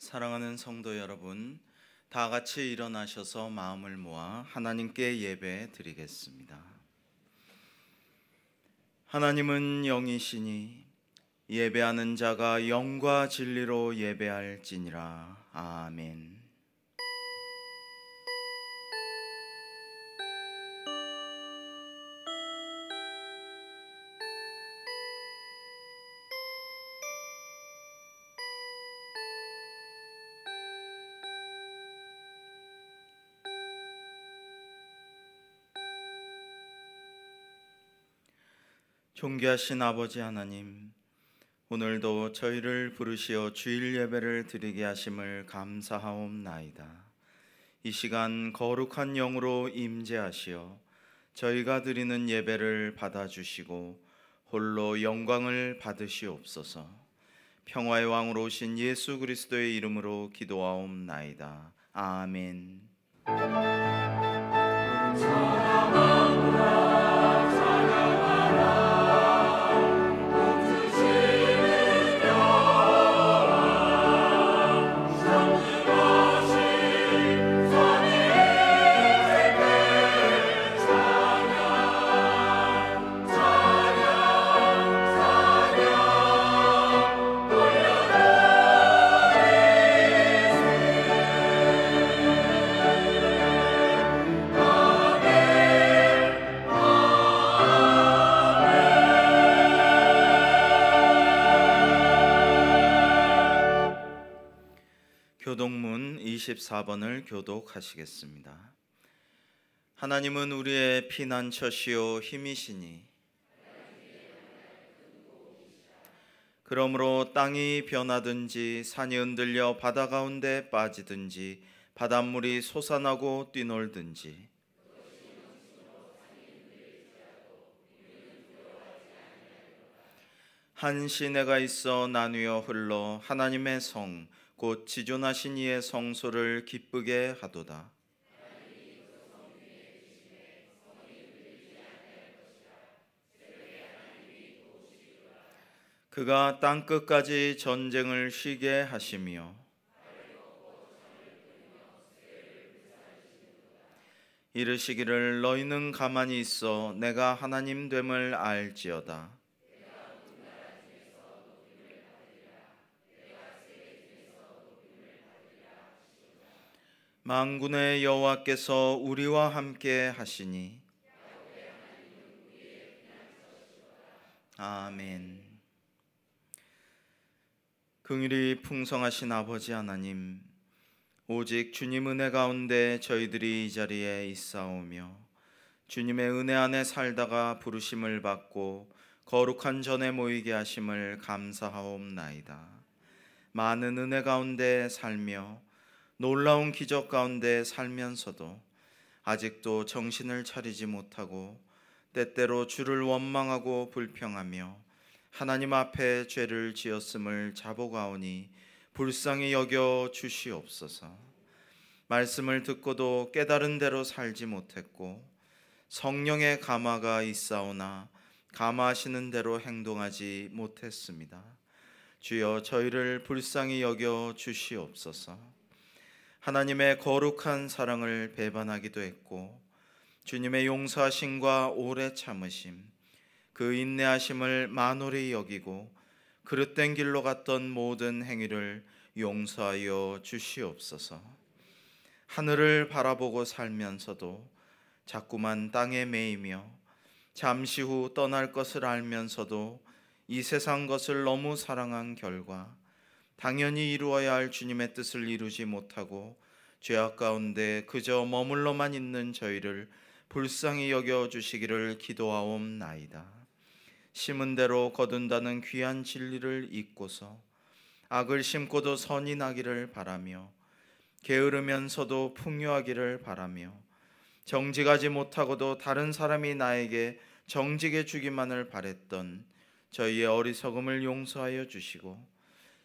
사랑하는 성도 여러분, 다 같이 일어나셔서 마음을 모아 하나님께 예배 드리겠습니다. 하나님은 영이시니 예배하는 자가 영과 진리로 예배할지니라. 아멘. 존귀하신 아버지 하나님, 오늘도 저희를 부르시어 주일 예배를 드리게 하심을 감사하옵나이다. 이 시간 거룩한 영으로 임재하시어 저희가 드리는 예배를 받아주시고 홀로 영광을 받으시옵소서. 평화의 왕으로 오신 예수 그리스도의 이름으로 기도하옵나이다. 아멘. 교독문 24번을 교독하시겠습니다. 하나님은 우리의 피난처시요 힘이시니 그러므로 땅이 변하든지 산이 흔들려 바다 가운데 빠지든지 바닷물이 솟아나고 뛰놀든지 한 시내가 있어 나뉘어 흘러 하나님의 성 곧 지존하신 이의 성소를 기쁘게 하도다. 그가 땅 끝까지 전쟁을 쉬게 하시며 이르시기를 너희는 가만히 있어 내가 하나님 됨을 알지어다. 만군의 여호와께서 우리와 함께 하시니 아멘. 긍휼이 풍성하신 아버지 하나님, 오직 주님 은혜 가운데 저희들이 이 자리에 있사오며 주님의 은혜 안에 살다가 부르심을 받고 거룩한 전에 모이게 하심을 감사하옵나이다. 많은 은혜 가운데 살며 놀라운 기적 가운데 살면서도 아직도 정신을 차리지 못하고 때때로 주를 원망하고 불평하며 하나님 앞에 죄를 지었음을 자복하오니 불쌍히 여겨 주시옵소서. 말씀을 듣고도 깨달은 대로 살지 못했고 성령의 감화가 있사오나 감화하시는 대로 행동하지 못했습니다. 주여 저희를 불쌍히 여겨 주시옵소서. 하나님의 거룩한 사랑을 배반하기도 했고 주님의 용서하심과 오래 참으심, 그 인내하심을 만홀히 여기고 그릇된 길로 갔던 모든 행위를 용서하여 주시옵소서. 하늘을 바라보고 살면서도 자꾸만 땅에 매이며 잠시 후 떠날 것을 알면서도 이 세상 것을 너무 사랑한 결과 당연히 이루어야 할 주님의 뜻을 이루지 못하고 죄악 가운데 그저 머물러만 있는 저희를 불쌍히 여겨주시기를 기도하옵나이다. 심은 대로 거둔다는 귀한 진리를 잊고서 악을 심고도 선이 나기를 바라며 게으르면서도 풍요하기를 바라며 정직하지 못하고도 다른 사람이 나에게 정직해 주기만을 바랬던 저희의 어리석음을 용서하여 주시고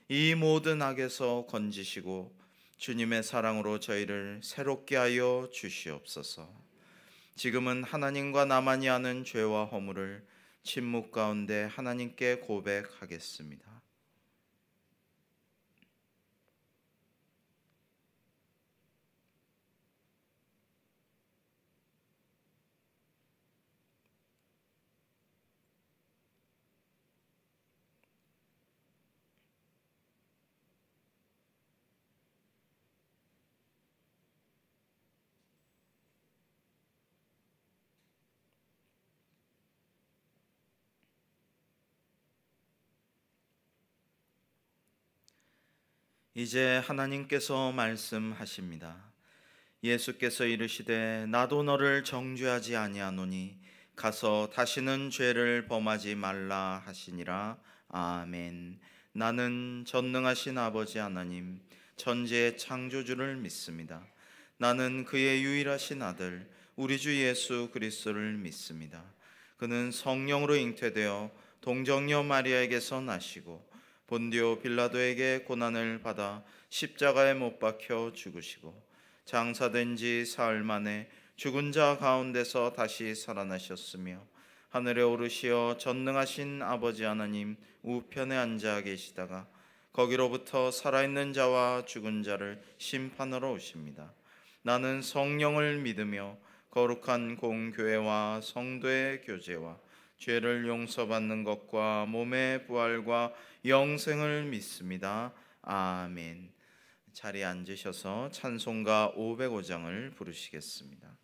이 모든 악에서 건지시고 주님의 사랑으로 저희를 새롭게 하여 주시옵소서. 지금은 하나님과 나만이 아는 죄와 허물을 침묵 가운데 하나님께 고백하겠습니다. 이제 하나님께서 말씀하십니다. 예수께서 이르시되 나도 너를 정죄하지 아니하노니 가서 다시는 죄를 범하지 말라 하시니라. 아멘. 나는 전능하신 아버지 하나님 천지의 창조주를 믿습니다. 나는 그의 유일하신 아들 우리 주 예수 그리스도를 믿습니다. 그는 성령으로 잉태되어 동정녀 마리아에게서 나시고 본디오 빌라도에게 고난을 받아 십자가에 못 박혀 죽으시고 장사된 지 사흘 만에 죽은 자 가운데서 다시 살아나셨으며 하늘에 오르시어 전능하신 아버지 하나님 우편에 앉아 계시다가 거기로부터 살아있는 자와 죽은 자를 심판하러 오십니다. 나는 성령을 믿으며 거룩한 공교회와 성도의 교제와 죄를 용서받는 것과 몸의 부활과 영생을 믿습니다. 아멘. 자리에 앉으셔서 찬송가 505장을 부르시겠습니다.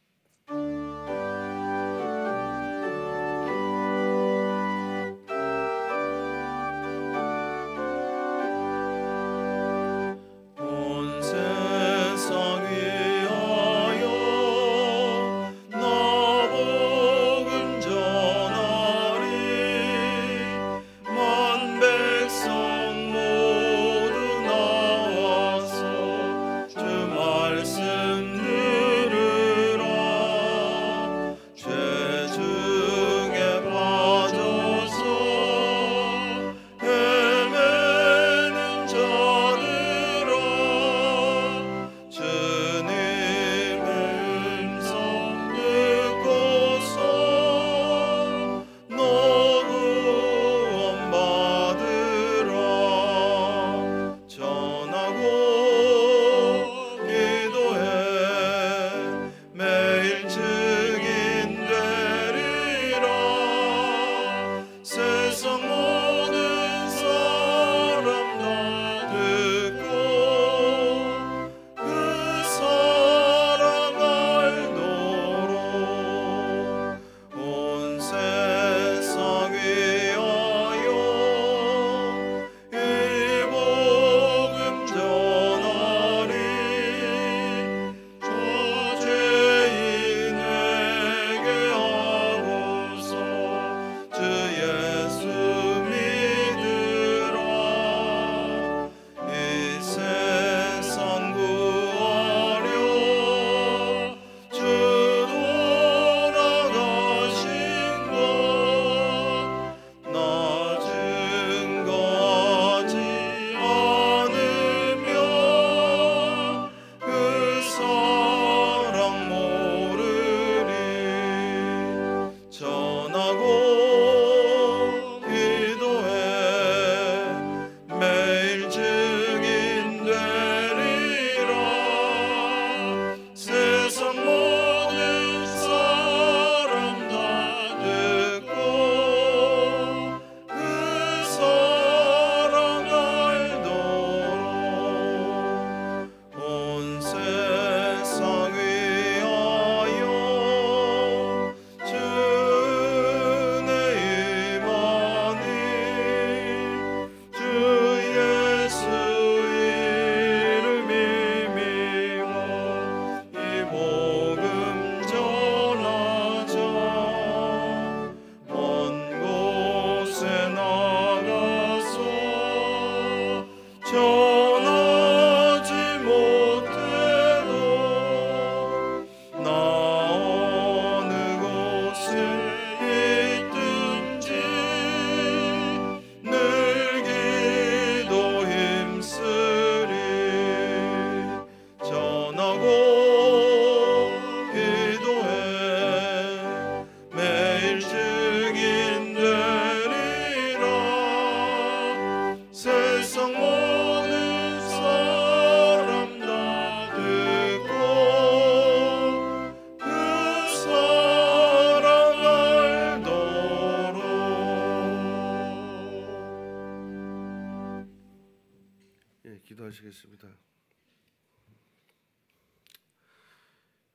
기도하시겠습니다.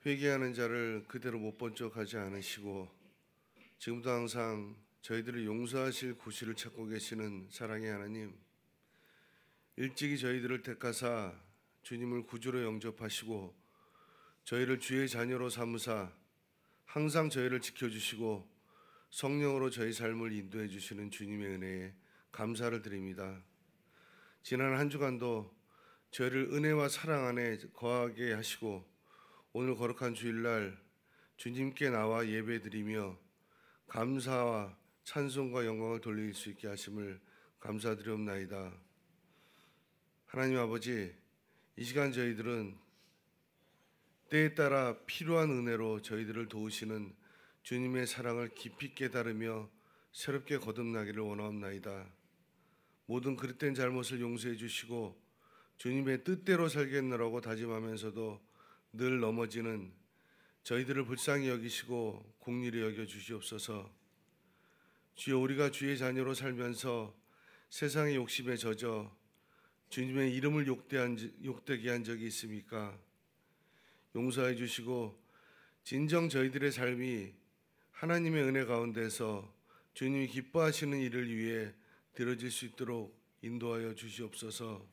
회개하는 자를 그대로 못 본 척 하지 않으시고 지금도 항상 저희들을 용서하실 구실을 찾고 계시는 사랑의 하나님, 일찍이 저희들을 택하사 주님을 구주로 영접하시고 저희를 주의 자녀로 삼으사 항상 저희를 지켜주시고 성령으로 저희 삶을 인도해 주시는 주님의 은혜에 감사를 드립니다. 지난 한 주간도 저희를 은혜와 사랑 안에 거하게 하시고 오늘 거룩한 주일날 주님께 나와 예배드리며 감사와 찬송과 영광을 돌릴 수 있게 하심을 감사드리옵나이다. 하나님 아버지, 이 시간 저희들은 때에 따라 필요한 은혜로 저희들을 도우시는 주님의 사랑을 깊이 깨달으며 새롭게 거듭나기를 원하옵나이다. 모든 그릇된 잘못을 용서해 주시고 주님의 뜻대로 살겠노라고 다짐하면서도 늘 넘어지는 저희들을 불쌍히 여기시고 긍휼히 여겨 주시옵소서. 주여, 우리가 주의 자녀로 살면서 세상의 욕심에 젖어 주님의 이름을 욕되게 한 적이 있습니까? 용서해 주시고 진정 저희들의 삶이 하나님의 은혜 가운데서 주님이 기뻐하시는 일을 위해 드려질 수 있도록 인도하여 주시옵소서.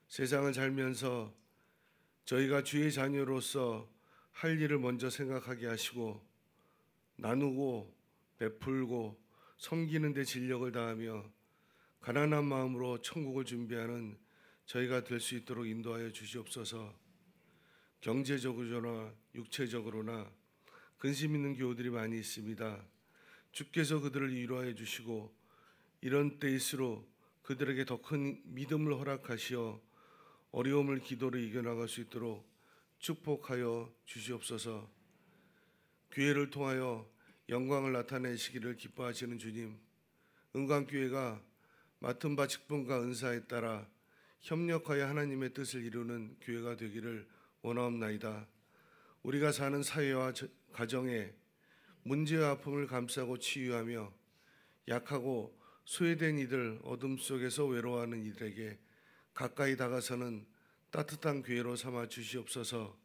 세상을 살면서 저희가 주의 자녀로서 할 일을 먼저 생각하게 하시고 나누고 베풀고 섬기는 데 진력을 다하며 가난한 마음으로 천국을 준비하는 저희가 될 수 있도록 인도하여 주시옵소서. 경제적으로나 육체적으로나 근심 있는 교우들이 많이 있습니다. 주께서 그들을 위로하여 주시고 이런 때일수록 그들에게 더 큰 믿음을 허락하시어 어려움을 기도로 이겨나갈 수 있도록 축복하여 주시옵소서. 교회를 통하여 영광을 나타내시기를 기뻐하시는 주님, 은광교회가 맡은 바 직분과 은사에 따라 협력하여 하나님의 뜻을 이루는 교회가 되기를 원하옵나이다. 우리가 사는 사회와 가정에 문제와 아픔을 감싸고 치유하며 약하고 소외된 이들, 어둠 속에서 외로워하는 이들에게 가까이 다가서는 따뜻한 교회로 삼아 주시옵소서.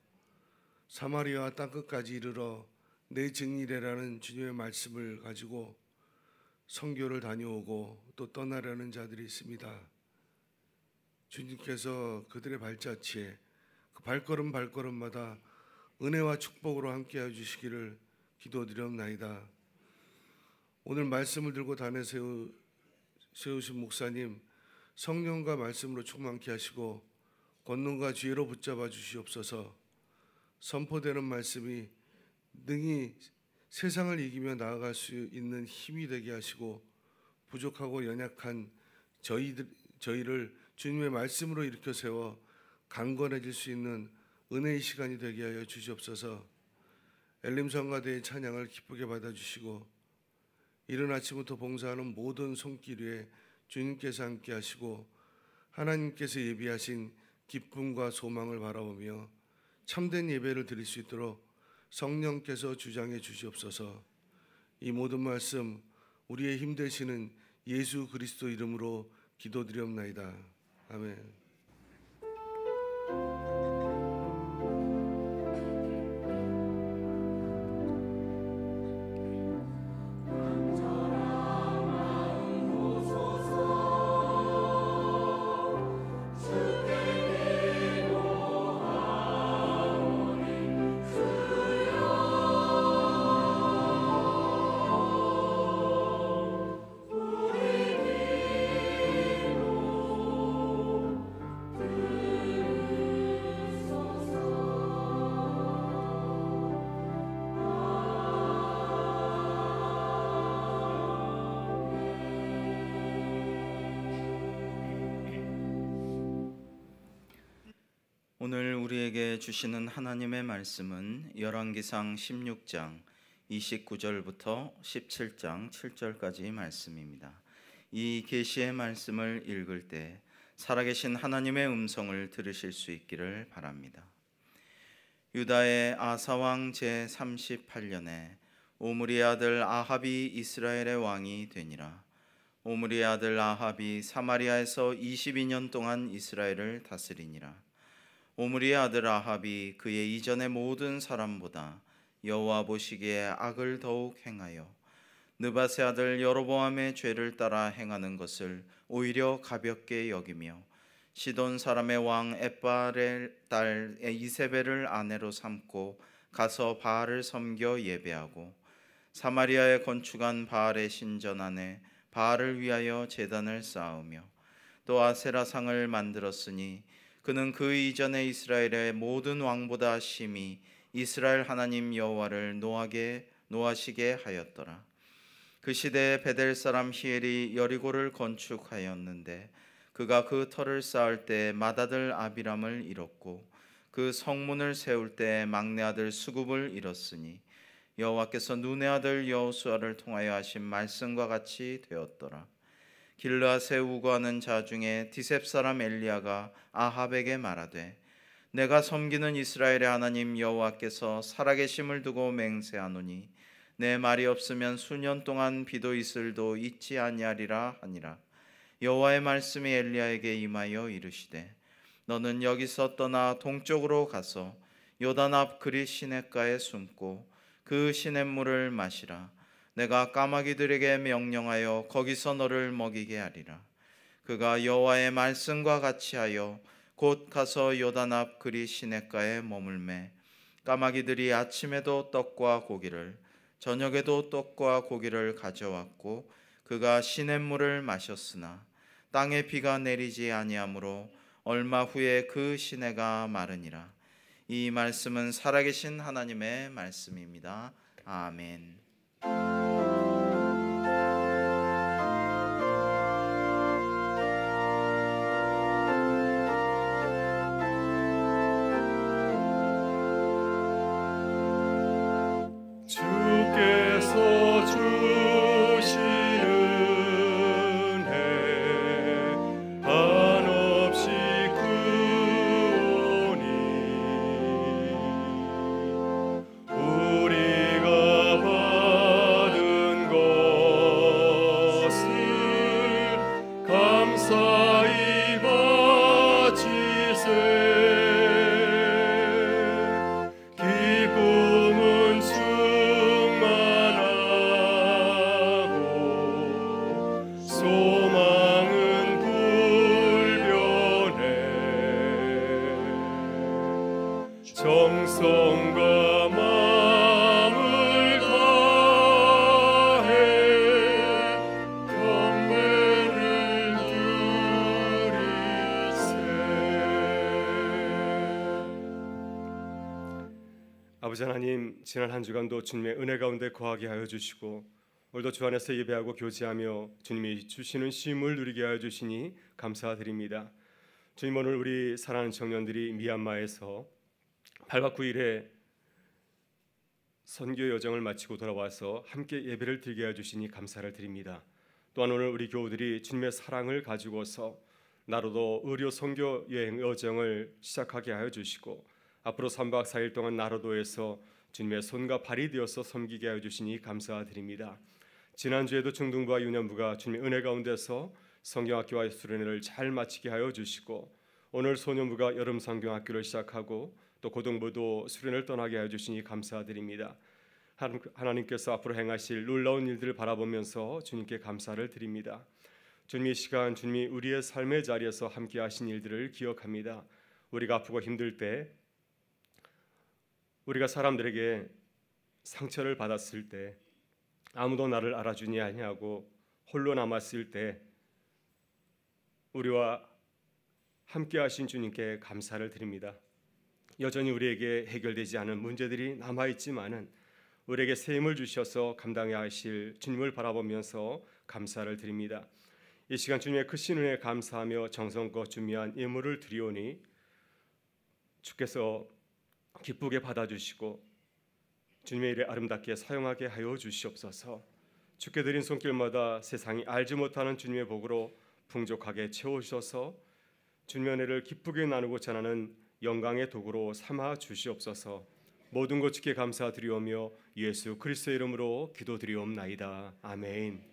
사마리아 땅끝까지 이르러 내 증인이라는 주님의 말씀을 가지고 선교를 다녀오고 또 떠나려는 자들이 있습니다. 주님께서 그들의 발자취에 그 발걸음마다 은혜와 축복으로 함께해 주시기를 기도드리옵나이다. 오늘 말씀을 들고 단에 세우신 목사님, 성령과 말씀으로 충만케 하시고 권능과 지혜로 붙잡아 주시옵소서. 선포되는 말씀이 능히 세상을 이기며 나아갈 수 있는 힘이 되게 하시고 부족하고 연약한 저희를 주님의 말씀으로 일으켜 세워 강건해질 수 있는 은혜의 시간이 되게 하여 주시옵소서. 엘림성가대의 찬양을 기쁘게 받아주시고 이른 아침부터 봉사하는 모든 손길 위에 주님께서 함께 하시고 하나님께서 예비하신 기쁨과 소망을 바라보며 참된 예배를 드릴 수 있도록 성령께서 주장해 주시옵소서. 이 모든 말씀 우리의 힘 되시는 예수 그리스도 이름으로 기도드리옵나이다. 아멘. 오늘 우리에게 주시는 하나님의 말씀은 열왕기상 16장 29절부터 17장 7절까지 말씀입니다. 이 계시의 말씀을 읽을 때 살아계신 하나님의 음성을 들으실 수 있기를 바랍니다. 유다의 아사왕 제38년에 오므리의 아들 아합이 이스라엘의 왕이 되니라. 오므리의 아들 아합이 사마리아에서 22년 동안 이스라엘을 다스리니라. 오므리의 아들 아합이 그의 이전의 모든 사람보다 여호와 보시기에 악을 더욱 행하여 느밧의 아들 여로보암의 죄를 따라 행하는 것을 오히려 가볍게 여기며 시돈 사람의 왕 엣발의 딸 이세벨을 아내로 삼고 가서 바알을 섬겨 예배하고 사마리아에 건축한 바알의 신전 안에 바알을 위하여 제단을 쌓으며 또 아세라상을 만들었으니 그는 그 이전에 이스라엘의 모든 왕보다 심히 이스라엘 하나님 여호와를 노하시게 하였더라. 그 시대에 베델 사람 히엘이 여리고를 건축하였는데 그가 그 터를 쌓을 때 맏아들 아비람을 잃었고 그 성문을 세울 때 막내 아들 수굽을 잃었으니 여호와께서 눈의 아들 여호수아를 통하여 하신 말씀과 같이 되었더라. 길르앗에 우거하는 자 중에 디셉 사람 엘리야가 아합에게 말하되 내가 섬기는 이스라엘의 하나님 여호와께서 살아계심을 두고 맹세하노니 내 말이 없으면 수년 동안 비도 이슬도 있지 아니하리라 하니라. 여호와의 말씀이 엘리야에게 임하여 이르시되 너는 여기서 떠나 동쪽으로 가서 요단 앞 그릿 시냇가에 숨고 그 시냇물을 마시라. 내가 까마귀들에게 명령하여 거기서 너를 먹이게 하리라. 그가 여호와의 말씀과 같이 하여 곧 가서 요단 앞 그릿 시냇가에 머물매 까마귀들이 아침에도 떡과 고기를 저녁에도 떡과 고기를 가져왔고 그가 시냇물을 마셨으나 땅에 비가 내리지 아니하므로 얼마 후에 그 시내가 마르니라. 이 말씀은 살아계신 하나님의 말씀입니다. 아멘. 주께서 주시는 해 한없이 크오니 우리가 받은 것을 감사히 바치세. 기쁨은 충만하고 소망은 불변해. 정성과 마음을 다해 경배를 드리세. 아버지 하나님, 지난 한 주간도 주님의 은혜 가운데 거하게 하여 주시고 오늘도 주 안에서 예배하고 교제하며 주님이 주시는 쉼을 누리게 하여 주시니 감사드립니다. 주님, 오늘 우리 사랑하는 청년들이 미얀마에서 8박 9일의 선교 여정을 마치고 돌아와서 함께 예배를 드리게 하여 주시니 감사를 드립니다. 또한 오늘 우리 교우들이 주님의 사랑을 가지고서 나로도 의료 선교 여정을 시작하게 하여 주시고 앞으로 3박 4일 동안 나로도에서 주님의 손과 발이 되어서 섬기게 하여 주시니 감사드립니다. 지난주에도 중등부와 유년부가 주님의 은혜 가운데서 성경학교와 수련회를 잘 마치게 하여 주시고 오늘 소년부가 여름 성경학교를 시작하고 또 고등부도 수련을 떠나게 하여 주시니 감사드립니다. 하나님께서 앞으로 행하실 놀라운 일들을 바라보면서 주님께 감사를 드립니다. 주님, 이 시간 주님이 우리의 삶의 자리에서 함께 하신 일들을 기억합니다. 우리가 아프고 힘들 때, 우리가 사람들에게 상처를 받았을 때, 아무도 나를 알아주니 아니하고 홀로 남았을 때 우리와 함께 하신 주님께 감사를 드립니다. 여전히 우리에게 해결되지 않은 문제들이 남아있지만은 우리에게 새 힘을 주셔서 감당해야 하실 주님을 바라보면서 감사를 드립니다. 이 시간 주님의 크신 은혜에 감사하며 정성껏 준비한 예물을 드리오니 주께서 기쁘게 받아주시고 주님의 일에 아름답게 사용하게 하여 주시옵소서. 주께 드린 손길마다 세상이 알지 못하는 주님의 복으로 풍족하게 채우셔서 주님의 은혜를 기쁘게 나누고 전하는 영광의 도구로 삼아 주시옵소서. 모든 것 주께 감사드리오며 예수 그리스도의 이름으로 기도드리옵나이다. 아멘.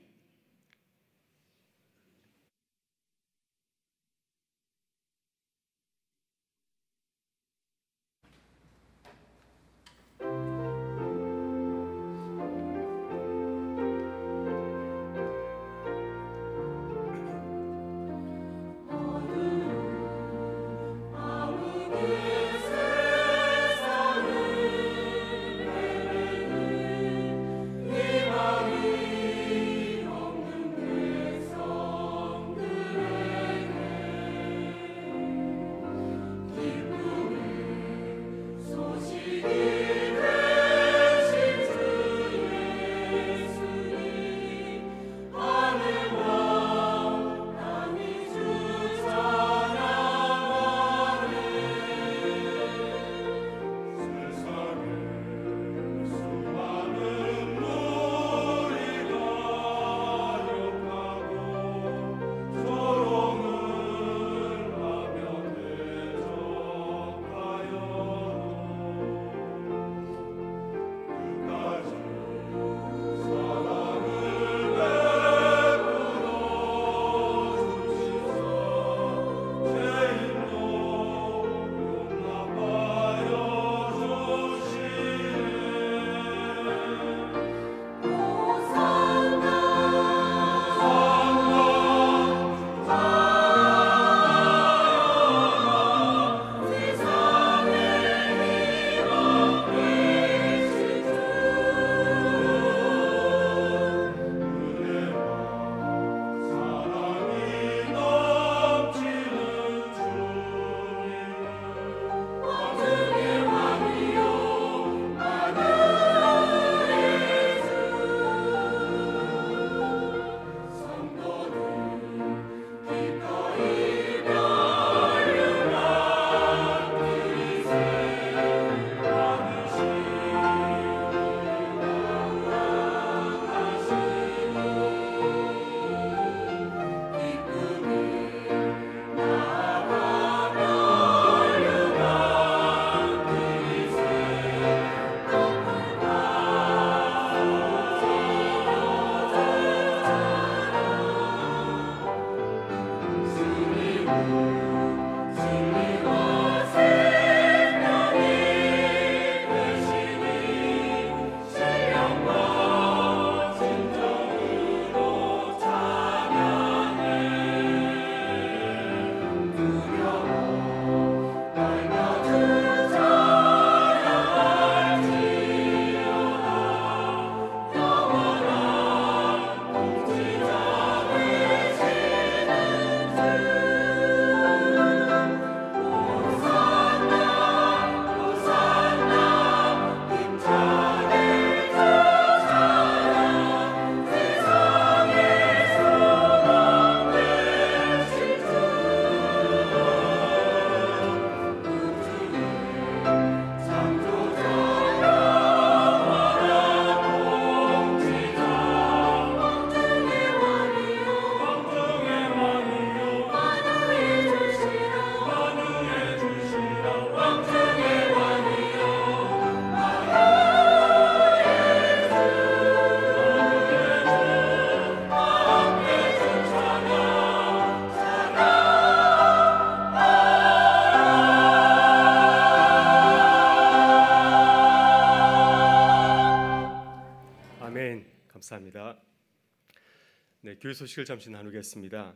교회 소식을 잠시 나누겠습니다.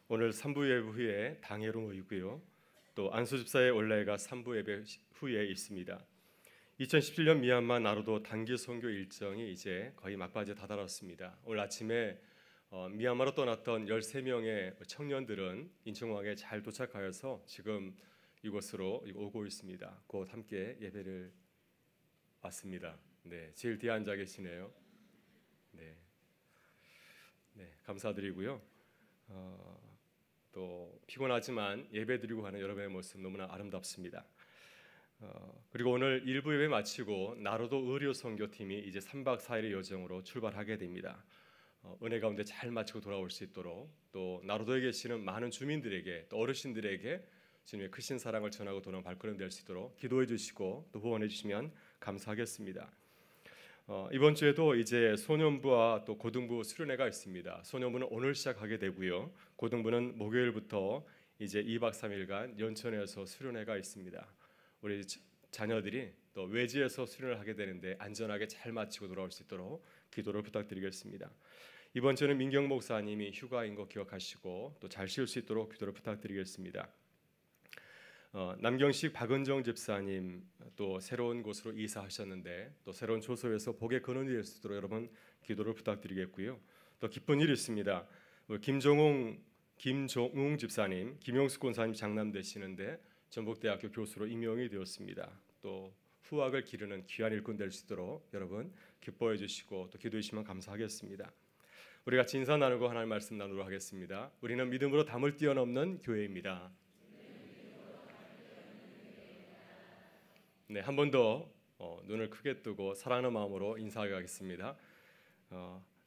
오늘 3부 예배 후에 당회로 모이고요. 또 안수 집사의 올레가 3부 예배 후에 있습니다. 2017년 미얀마 나루도 단기 선교 일정이 이제 거의 막바지에 다다랐습니다. 오늘 아침에 미얀마로 떠났던 13명의 청년들은 인천공항에 잘 도착하여서 지금 이곳으로 오고 있습니다. 곧 함께 예배를 왔습니다. 네, 제일 뒤에 앉아 계시네요. 네, 감사드리고요. 또 피곤하지만 예배드리고 가는 여러분의 모습 너무나 아름답습니다. 그리고 오늘 1부 예배 마치고 나로도 의료 선교팀이 이제 3박 4일의 여정으로 출발하게 됩니다. 은혜 가운데 잘 마치고 돌아올 수 있도록 또 나로도에 계시는 많은 주민들에게 또 어르신들에게 주님의 크신 사랑을 전하고 돌아온 발걸음 될 수 있도록 기도해 주시고 또 후원해 주시면 감사하겠습니다. 이번 주에도 이제 소년부와 또 고등부 수련회가 있습니다. 소년부는 오늘 시작하게 되고요. 고등부는 목요일부터 이제 2박 3일간 연천에서 수련회가 있습니다. 우리 자녀들이 또 외지에서 수련을 하게 되는데 안전하게 잘 마치고 돌아올 수 있도록 기도를 부탁드리겠습니다. 이번 주는 민경 목사님이 휴가인 거 기억하시고 또 잘 쉴 수 있도록 기도를 부탁드리겠습니다. 남경식 박은정 집사님 또 새로운 곳으로 이사하셨는데 또 새로운 조소에서 복의 근원이 될 수 있도록 여러분 기도를 부탁드리겠고요. 또 기쁜 일이 있습니다. 김종웅 집사님, 김용숙 권사님 장남되시는데 전북대학교 교수로 임용이 되었습니다. 또 후학을 기르는 귀한 일꾼 될 수 있도록 여러분 기뻐해 주시고 또 기도해 주시면 감사하겠습니다. 우리 같이 인사 나누고 하나님 말씀 나누도록 하겠습니다. 우리는 믿음으로 담을 뛰어넘는 교회입니다. 네, 한 번 더 눈을 크게 뜨고 사랑하는 마음으로 인사하겠습니다.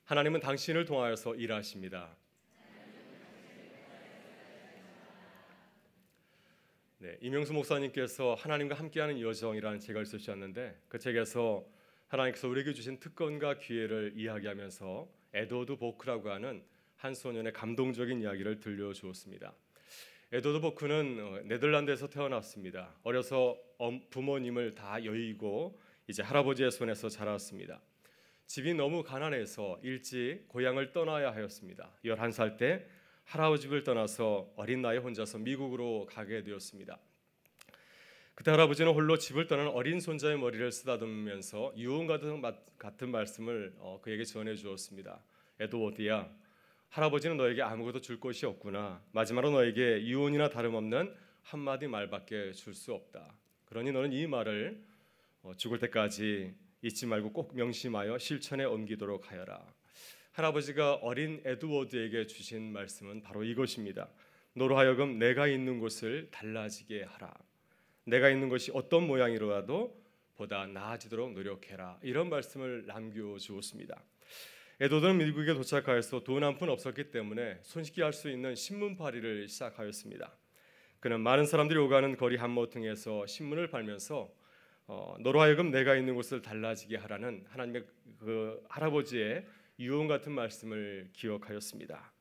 하나님은 당신을 통하여서 일하십니다. 네, 이명수 목사님께서 하나님과 함께하는 여정이라는 책을 쓰셨는데 그 책에서 하나님께서 우리에게 주신 특권과 기회를 이야기하면서 에드워드 보크라고 하는 한 소년의 감동적인 이야기를 들려주었습니다. 에드워드 보크는 네덜란드에서 태어났습니다. 어려서 부모님을 다 여의고 이제 할아버지의 손에서 자랐습니다. 집이 너무 가난해서 일찍 고향을 떠나야 하였습니다. 11살 때 할아버지 집을 떠나서 어린 나이에 혼자서 미국으로 가게 되었습니다. 그때 할아버지는 홀로 집을 떠난 어린 손자의 머리를 쓰다듬으면서 유언 같은 말씀을 그에게 전해 주었습니다. 에드워드야, 할아버지는 너에게 아무것도 줄 것이 없구나. 마지막으로 너에게 유언이나 다름없는 한마디 말밖에 줄 수 없다. 그러니 너는 이 말을 죽을 때까지 잊지 말고 꼭 명심하여 실천에 옮기도록 하여라. 할아버지가 어린 에드워드에게 주신 말씀은 바로 이것입니다. 너로 하여금 내가 있는 곳을 달라지게 하라. 내가 있는 것이 어떤 모양이라도 보다 나아지도록 노력해라. 이런 말씀을 남겨주었습니다. 에드워드는 미국에 도착하여서 돈 한 푼 없었기 때문에 손쉽게 할 수 있는 신문팔이를 시작하였습니다. 그는 많은 사람들이 오가는 거리 한모퉁이에서 신문을 팔면서 너로 하여금 내가 있는 곳을 달라지게 하라는 하나님의 그 할아버지의 유언 같은 말씀을 기억하였습니다.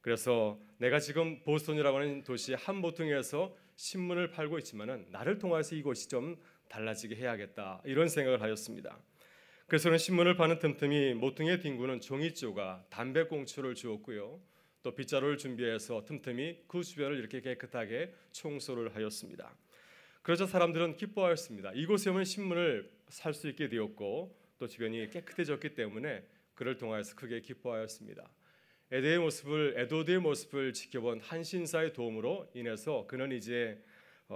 그래서 내가 지금 보스턴이라고 하는 도시 한 모퉁이에서 신문을 팔고 있지만은 나를 통해서 이곳이 좀 달라지게 해야겠다 이런 생각을 하였습니다. 그래서 그는 신문을 파는 틈틈이 모퉁이의 뒹구는 종이조각, 담배꽁초를 주었고요. 또 빗자루를 준비해서 틈틈이 그 주변을 이렇게 깨끗하게 청소를 하였습니다. 그러자 사람들은 기뻐하였습니다. 이곳에 오면 신문을 살 수 있게 되었고 또 주변이 깨끗해졌기 때문에 그를 통하여서 크게 기뻐하였습니다. 에드워드의 모습을 지켜본 한 신사의 도움으로 인해서 그는 이제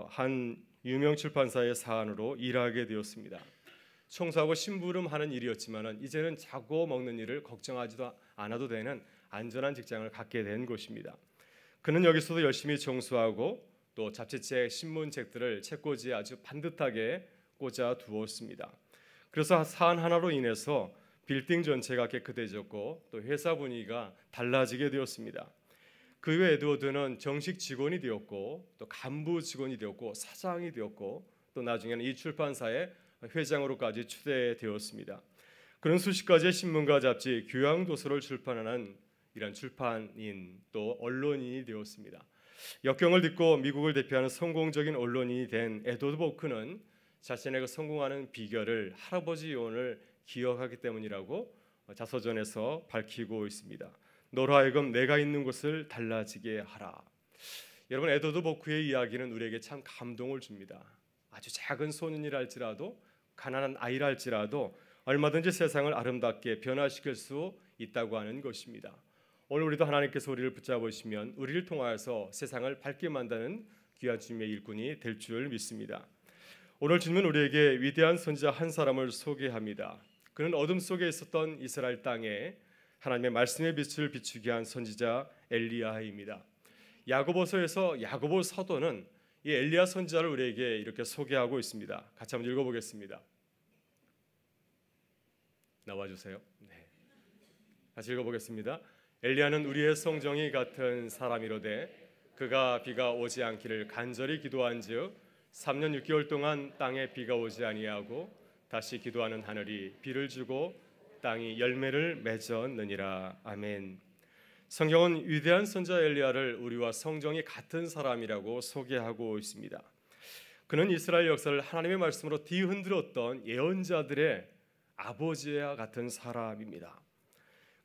한 유명 출판사의 사안으로 일하게 되었습니다. 청소하고 심부름하는 일이었지만 이제는 자고 먹는 일을 걱정하지도 않아도 되는 안전한 직장을 갖게 된 것입니다. 그는 여기서도 열심히 청소하고 또 잡지책, 신문책들을 책꽂이에 아주 반듯하게 꽂아 두었습니다. 그래서 사안 하나로 인해서 빌딩 전체가 깨끗해졌고 또 회사 분위기가 달라지게 되었습니다. 그 이후 에드워드는 정식 직원이 되었고 또 간부 직원이 되었고 사장이 되었고 또 나중에는 이 출판사의 회장으로까지 추대되었습니다. 그런 수십 가지의 신문과 잡지, 교양 도서를 출판하는 이런 출판인 또 언론인이 되었습니다. 역경을 딛고 미국을 대표하는 성공적인 언론인이 된 에드워드 보크는 자신의 그 성공하는 비결을 할아버지 유언을 기억하기 때문이라고 자서전에서 밝히고 있습니다. 너로 하여금 내가 있는 곳을 달라지게 하라. 여러분, 에드워드 보크의 이야기는 우리에게 참 감동을 줍니다. 아주 작은 소년이랄지라도 가난한 아이랄지라도 얼마든지 세상을 아름답게 변화시킬 수 있다고 하는 것입니다. 오늘 우리도 하나님께서 우리를 붙잡으시면 우리를 통하여서 세상을 밝게 만드는 귀한 주님의 일꾼이 될 줄 믿습니다. 오늘 주님은 우리에게 위대한 선지자 한 사람을 소개합니다. 그는 어둠 속에 있었던 이스라엘 땅에 하나님의 말씀의 빛을 비추게 한 선지자 엘리야입니다. 야고보서에서 야고보 사도는 이 엘리야 선지자를 우리에게 이렇게 소개하고 있습니다. 같이 한번 읽어보겠습니다. 나와주세요. 네. 다시 읽어보겠습니다. 엘리야는 우리의 성정이 같은 사람이로되 그가 비가 오지 않기를 간절히 기도한즉 3년 6개월 동안 땅에 비가 오지 아니하고 다시 기도하는 하늘이 비를 주고 땅이 열매를 맺었느니라. 아멘. 성경은 위대한 선지자 엘리야를 우리와 성정이 같은 사람이라고 소개하고 있습니다. 그는 이스라엘 역사를 하나님의 말씀으로 뒤흔들었던 예언자들의 아버지와 같은 사람입니다.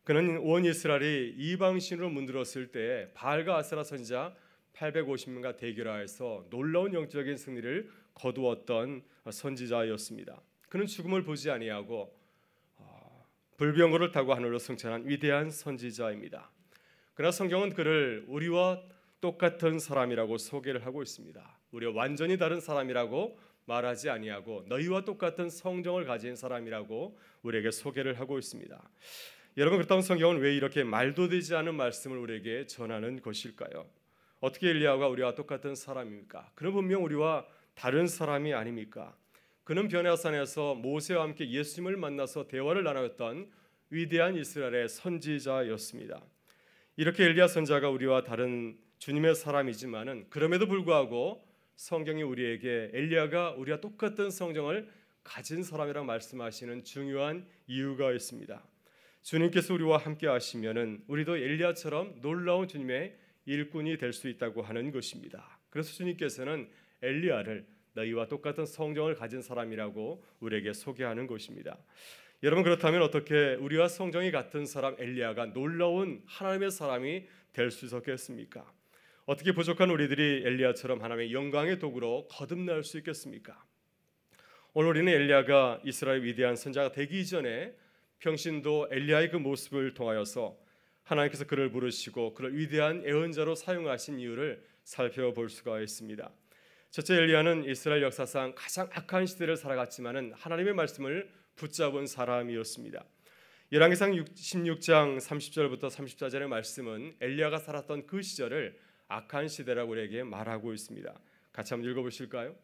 그는 온 이스라엘이 이방신으로 문들었을 때 바알과 아세라 선지자 850명과 대결하여서 놀라운 영적인 승리를 거두었던 선지자였습니다. 그는 죽음을 보지 아니하고 불병거를 타고 하늘로 승천한 위대한 선지자입니다. 그러나 성경은 그를 우리와 똑같은 사람이라고 소개를 하고 있습니다. 우리와 완전히 다른 사람이라고 말하지 아니하고 너희와 똑같은 성정을 가진 사람이라고 우리에게 소개를 하고 있습니다. 여러분, 그렇다면 성경은 왜 이렇게 말도 되지 않은 말씀을 우리에게 전하는 것일까요? 어떻게 엘리야가 우리와 똑같은 사람입니까? 그는 분명 우리와 다른 사람이 아닙니까? 그는 변화산에서 모세와 함께 예수님을 만나서 대화를 나눴던 위대한 이스라엘의 선지자였습니다. 이렇게 엘리야 선지자가 우리와 다른 주님의 사람이지만은 그럼에도 불구하고 성경이 우리에게 엘리야가 우리와 똑같은 성정을 가진 사람이라고 말씀하시는 중요한 이유가 있습니다. 주님께서 우리와 함께 하시면은 우리도 엘리야처럼 놀라운 주님의 일꾼이 될 수 있다고 하는 것입니다. 그래서 주님께서는 엘리야를 너희와 똑같은 성정을 가진 사람이라고 우리에게 소개하는 것입니다. 여러분, 그렇다면 어떻게 우리와 성정이 같은 사람 엘리야가 놀라운 하나님의 사람이 될 수 있었겠습니까? 어떻게 부족한 우리들이 엘리야처럼 하나님의 영광의 도구로 거듭날 수 있겠습니까? 오늘 우리는 엘리야가 이스라엘 위대한 선지자가 되기 이전에 평신도 엘리야의 그 모습을 통하여서 하나님께서 그를 부르시고 그를 위대한 예언자로 사용하신 이유를 살펴볼 수가 있습니다. 첫째, 엘리야는 이스라엘 역사상 가장 악한 시대를 살아갔지만은 하나님의 말씀을 붙잡은 사람이었습니다. 열왕기상 16장 30절부터 34절의 말씀은 엘리야가 살았던 그 시절을 악한 시대라고 우리에게 말하고 있습니다. 같이 한번 읽어보실까요?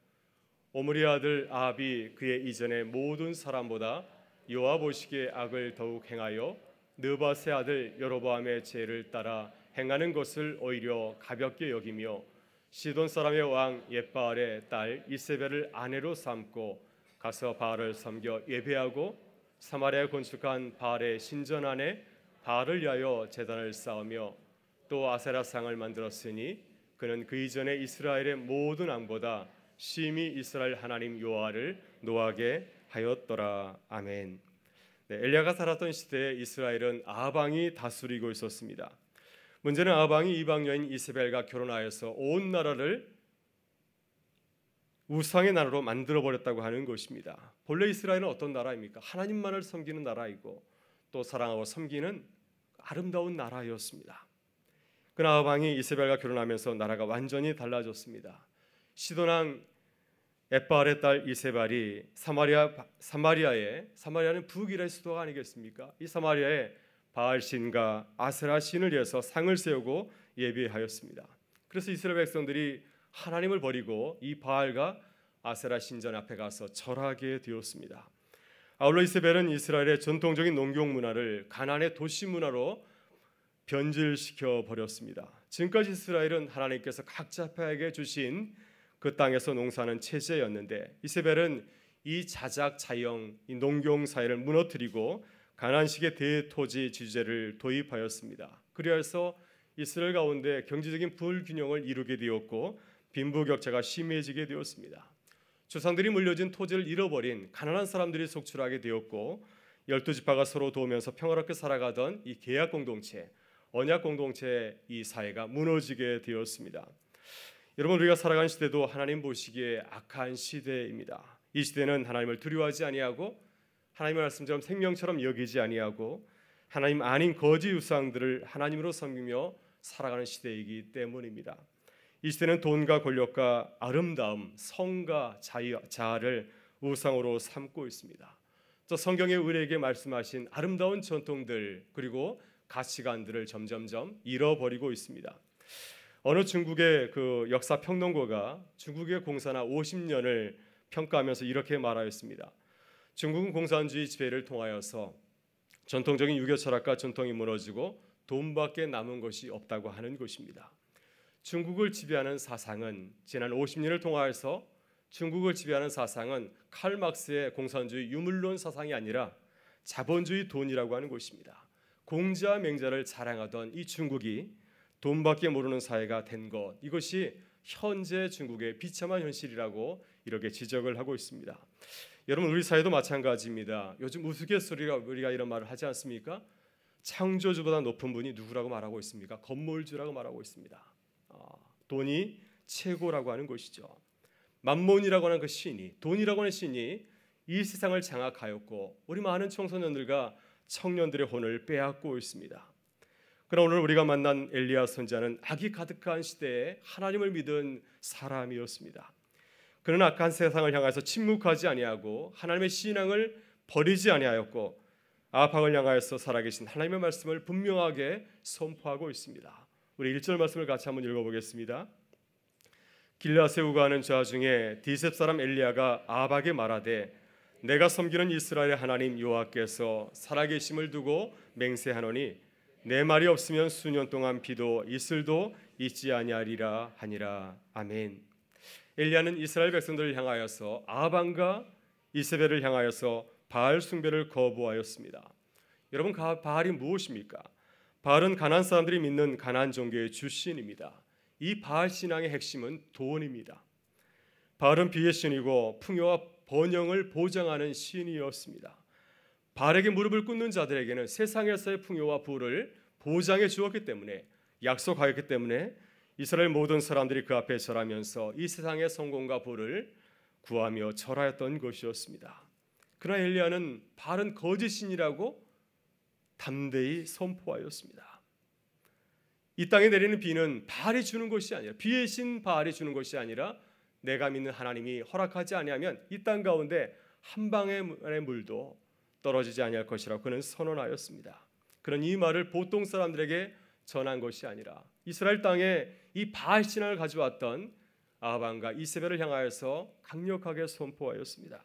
오므리의 아들 아합이 그의 이전의 모든 사람보다 여호와 보시기에 악을 더욱 행하여 느밧의 아들 여로보암의 죄를 따라 행하는 것을 오히려 가볍게 여기며 시돈 사람의 왕 옙바알의 딸 이세벨을 아내로 삼고 가서 바알을 섬겨 예배하고 사마리아에 건축한 바알의 신전 안에 바알을 위하여 제단을 쌓으며 또 아세라상을 만들었으니 그는 그 이전에 이스라엘의 모든 왕보다 심히 이스라엘 하나님 여호와를 노하게 하였더라. 아멘. 네, 엘리야가 살았던 시대에 이스라엘은 아합 왕이 다스리고 있었습니다. 문제는 아합 왕이 이방 여인 이세벨과 결혼하여서 온 나라를 우상의 나라로 만들어 버렸다고 하는 것입니다. 본래 이스라엘은 어떤 나라입니까? 하나님만을 섬기는 나라이고 또 사랑하고 섬기는 아름다운 나라였습니다. 그러나 아합 왕이 이세벨과 결혼하면서 나라가 완전히 달라졌습니다. 시돈 왕 옙바알의 딸 이세벨이 사마리아는 북이라의 수도가 아니겠습니까? 이 사마리아에 바알 신과 아세라 신을 위해서 상을 세우고 예배하였습니다. 그래서 이스라엘 백성들이 하나님을 버리고 이 바알과 아세라 신전 앞에 가서 절하게 되었습니다. 아울러 이세벨은 이스라엘의 전통적인 농경 문화를 가나안의 도시 문화로 변질시켜 버렸습니다. 지금까지 이스라엘은 하나님께서 각 지파에게 주신 그 땅에서 농사하는 체제였는데 이세벨은 이 자작자영 이 농경 사회를 무너뜨리고 가나안식의 대토지 지주제를 도입하였습니다. 그래서 이스라엘 가운데 경제적인 불균형을 이루게 되었고 빈부격차가 심해지게 되었습니다. 조상들이 물려진 토지를 잃어버린 가난한 사람들이 속출하게 되었고 12지파가 서로 도우면서 평화롭게 살아가던 이 계약 공동체 언약 공동체 이 사회가 무너지게 되었습니다. 여러분, 우리가 살아가는 시대도 하나님 보시기에 악한 시대입니다. 이 시대는 하나님을 두려워하지 아니하고 하나님의 말씀처럼 생명처럼 여기지 아니하고 하나님 아닌 거짓 우상들을 하나님으로 섬기며 살아가는 시대이기 때문입니다. 이 시대는 돈과 권력과 아름다움, 성과 자아를 우상으로 삼고 있습니다. 또 성경의 우리에게 말씀하신 아름다운 전통들 그리고 가치관들을 점점점 잃어버리고 있습니다. 어느 중국의 그 역사 평론가가 중국의 공산화 50년을 평가하면서 이렇게 말하였습니다. 중국은 공산주의 지배를 통하여서 전통적인 유교 철학과 전통이 무너지고 돈밖에 남은 것이 없다고 하는 것입니다. 중국을 지배하는 사상은 지난 50년을 통하여서 중국을 지배하는 사상은 칼 막스의 공산주의 유물론 사상이 아니라 자본주의 돈이라고 하는 것입니다. 공자 맹자를 자랑하던 이 중국이 돈밖에 모르는 사회가 된 것, 이것이 현재 중국의 비참한 현실이라고 이렇게 지적을 하고 있습니다. 여러분, 우리 사회도 마찬가지입니다. 요즘 우스갯소리가 우리가 이런 말을 하지 않습니까? 창조주보다 높은 분이 누구라고 말하고 있습니까? 건물주라고 말하고 있습니다. 돈이 최고라고 하는 것이죠. 만몬이라고 하는 그 신이, 돈이라고 하는 신이 이 세상을 장악하였고 우리 많은 청소년들과 청년들의 혼을 빼앗고 있습니다. 그러나 오늘 우리가 만난 엘리야 선지자는 악이 가득한 시대에 하나님을 믿은 사람이었습니다. 그는 악한 세상을 향해서 침묵하지 아니하고 하나님의 신앙을 버리지 아니하였고 아합을 향하여서 살아계신 하나님의 말씀을 분명하게 선포하고 있습니다. 우리 1절 말씀을 같이 한번 읽어보겠습니다. 길라 세우가 하는 자 중에 디셉 사람 엘리야가 아합에게 말하되 내가 섬기는 이스라엘의 하나님 여호와께서 살아계심을 두고 맹세하노니 내 말이 없으면 수년 동안 비도 이슬도 있지 아니하리라 하니라. 아멘. 엘리야는 이스라엘 백성들을 향하여서 아합과 이세벨을 향하여서 바알 숭배를 거부하였습니다. 여러분, 바알이 무엇입니까? 바알은 가나안 사람들이 믿는 가나안 종교의 주신입니다. 이 바알 신앙의 핵심은 돈입니다. 바알은 비의 신이고 풍요와 번영을 보장하는 신이었습니다. 바알에게 무릎을 꿇는 자들에게는 세상에서의 풍요와 부를 보장해 주었기 때문에, 약속하였기 때문에 이스라엘 모든 사람들이 그 앞에 절하면서 이 세상의 성공과 부를 구하며 절하였던 것이었습니다. 그러나 엘리야는 바알은 거짓신이라고 담대히 선포하였습니다. 이 땅에 내리는 비는 바알이 주는 것이 아니라, 비의 신 바알이 주는 것이 아니라 내가 믿는 하나님이 허락하지 아니하면 이 땅 가운데 한 방의 물도 떨어지지 아니할 것이라고 그는 선언하였습니다. 그런 이 말을 보통 사람들에게 전한 것이 아니라 이스라엘 땅에 이 바알 신앙을 가져왔던 아합과 이세벨을 향하여서 강력하게 선포하였습니다.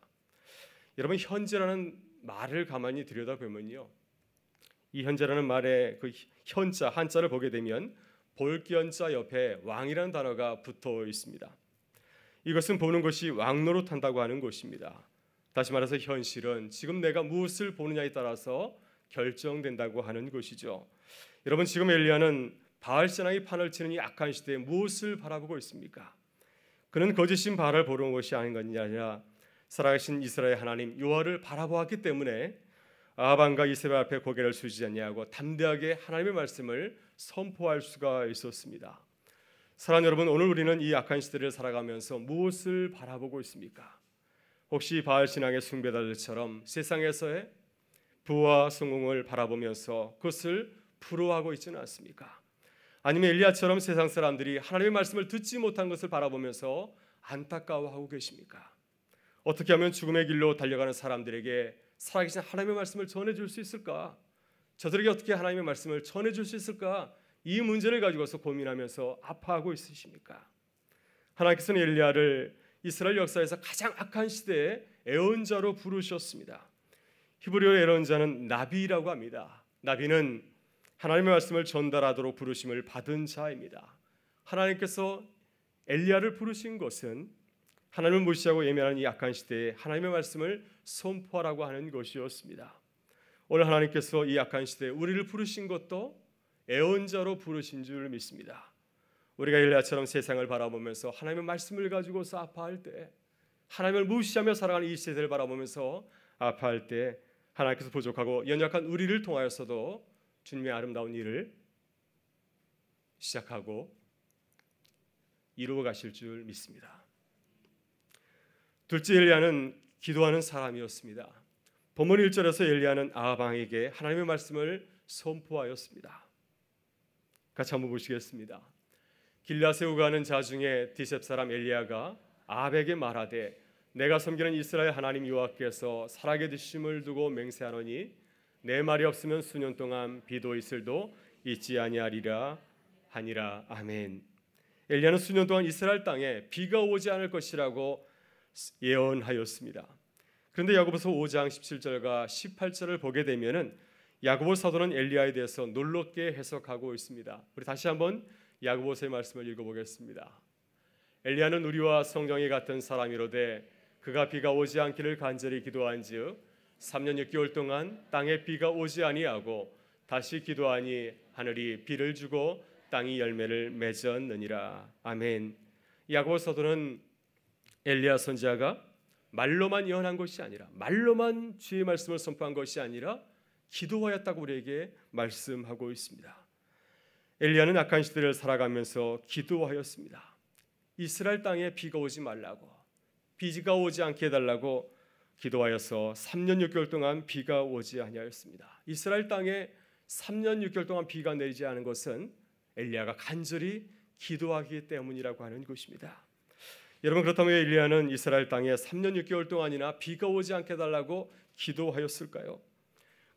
여러분, 현재라는 말을 가만히 들여다보면요, 이 현재라는 말의 그 현자 한자를 보게 되면 볼기현자 옆에 왕이라는 단어가 붙어 있습니다. 이것은 보는 것이 왕노릇한다고 하는 것입니다. 다시 말해서 현실은 지금 내가 무엇을 보느냐에 따라서 결정된다고 하는 것이죠. 여러분, 지금 엘리야는 바알 신앙이 판을 치는 이 악한 시대에 무엇을 바라보고 있습니까? 그는 거짓신 바알을 보는 것이 아닌 것이 아니라 살아계신 이스라엘 하나님 여호와를 바라보았기 때문에 아합과 이세벨 앞에 고개를 숙이지 아니하고 담대하게 하나님의 말씀을 선포할 수가 있었습니다. 사랑하는 여러분, 오늘 우리는 이 악한 시대를 살아가면서 무엇을 바라보고 있습니까? 혹시 바알 신앙의 숭배자들처럼 세상에서의 부와 성공을 바라보면서 그것을 부러워하고 있지는 않습니까? 아니면 엘리야처럼 세상 사람들이 하나님의 말씀을 듣지 못한 것을 바라보면서 안타까워하고 계십니까? 어떻게 하면 죽음의 길로 달려가는 사람들에게 살아계신 하나님의 말씀을 전해줄 수 있을까? 저들에게 어떻게 하나님의 말씀을 전해줄 수 있을까? 이 문제를 가지고서 고민하면서 아파하고 있으십니까? 하나님께서는 엘리야를 이스라엘 역사에서 가장 악한 시대에 애언자로 부르셨습니다. 히브리어의 애언자는 나비라고 합니다. 나비는 하나님의 말씀을 전달하도록 부르심을 받은 자입니다. 하나님께서 엘리야를 부르신 것은 하나님을 무시하고 예면하는 이 악한 시대에 하나님의 말씀을 선포하라고 하는 것이었습니다. 오늘 하나님께서 이 악한 시대에 우리를 부르신 것도 애언자로 부르신 줄 믿습니다. 우리가 엘리야처럼 세상을 바라보면서 하나님의 말씀을 가지고서 아파할 때, 하나님을 무시하며 살아가는 이 세대를 바라보면서 아파할 때 하나님께서 부족하고 연약한 우리를 통하여서도 주님의 아름다운 일을 시작하고 이루어 가실 줄 믿습니다. 둘째, 엘리야는 기도하는 사람이었습니다. 본문 1절에서 엘리야는 아합 왕에게 하나님의 말씀을 선포하였습니다. 같이 한번 보시겠습니다. 길앗에 오가는 자 중에 디셉 사람 엘리야가 아합에게 말하되 내가 섬기는 이스라엘 하나님 여호와께서 살아계 되심을 두고 맹세하노니 내 말이 없으면 수년 동안 비도 이슬도 있지 아니하리라 하니라. 아멘. 엘리야는 수년 동안 이스라엘 땅에 비가 오지 않을 것이라고 예언하였습니다. 그런데 야고보서 5장 17절과 18절을 보게 되면은 야고보 사도는 엘리야에 대해서 놀랍게 해석하고 있습니다. 우리 다시 한번 야고보서의 말씀을 읽어보겠습니다. 엘리야는 우리와 성정이 같은 사람이로되 그가 비가 오지 않기를 간절히 기도한즉 3년 6개월 동안 땅에 비가 오지 아니하고 다시 기도하니 하늘이 비를 주고 땅이 열매를 맺었느니라. 아멘. 야고보 사도는 엘리야 선지자가 말로만 예언한 것이 아니라 말로만 주의 말씀을 선포한 것이 아니라 기도하였다고 우리에게 말씀하고 있습니다. 엘리야는 악한 시대를 살아가면서 기도하였습니다. 이스라엘 땅에 비가 오지 말라고, 비가 오지 않게 해달라고 기도하여서 3년 6개월 동안 비가 오지 아니하였습니다. 이스라엘 땅에 3년 6개월 동안 비가 내리지 않은 것은 엘리야가 간절히 기도하기 때문이라고 하는 것입니다. 여러분, 그렇다면 엘리야는 이스라엘 땅에 3년 6개월 동안이나 비가 오지 않게 해달라고 기도하였을까요?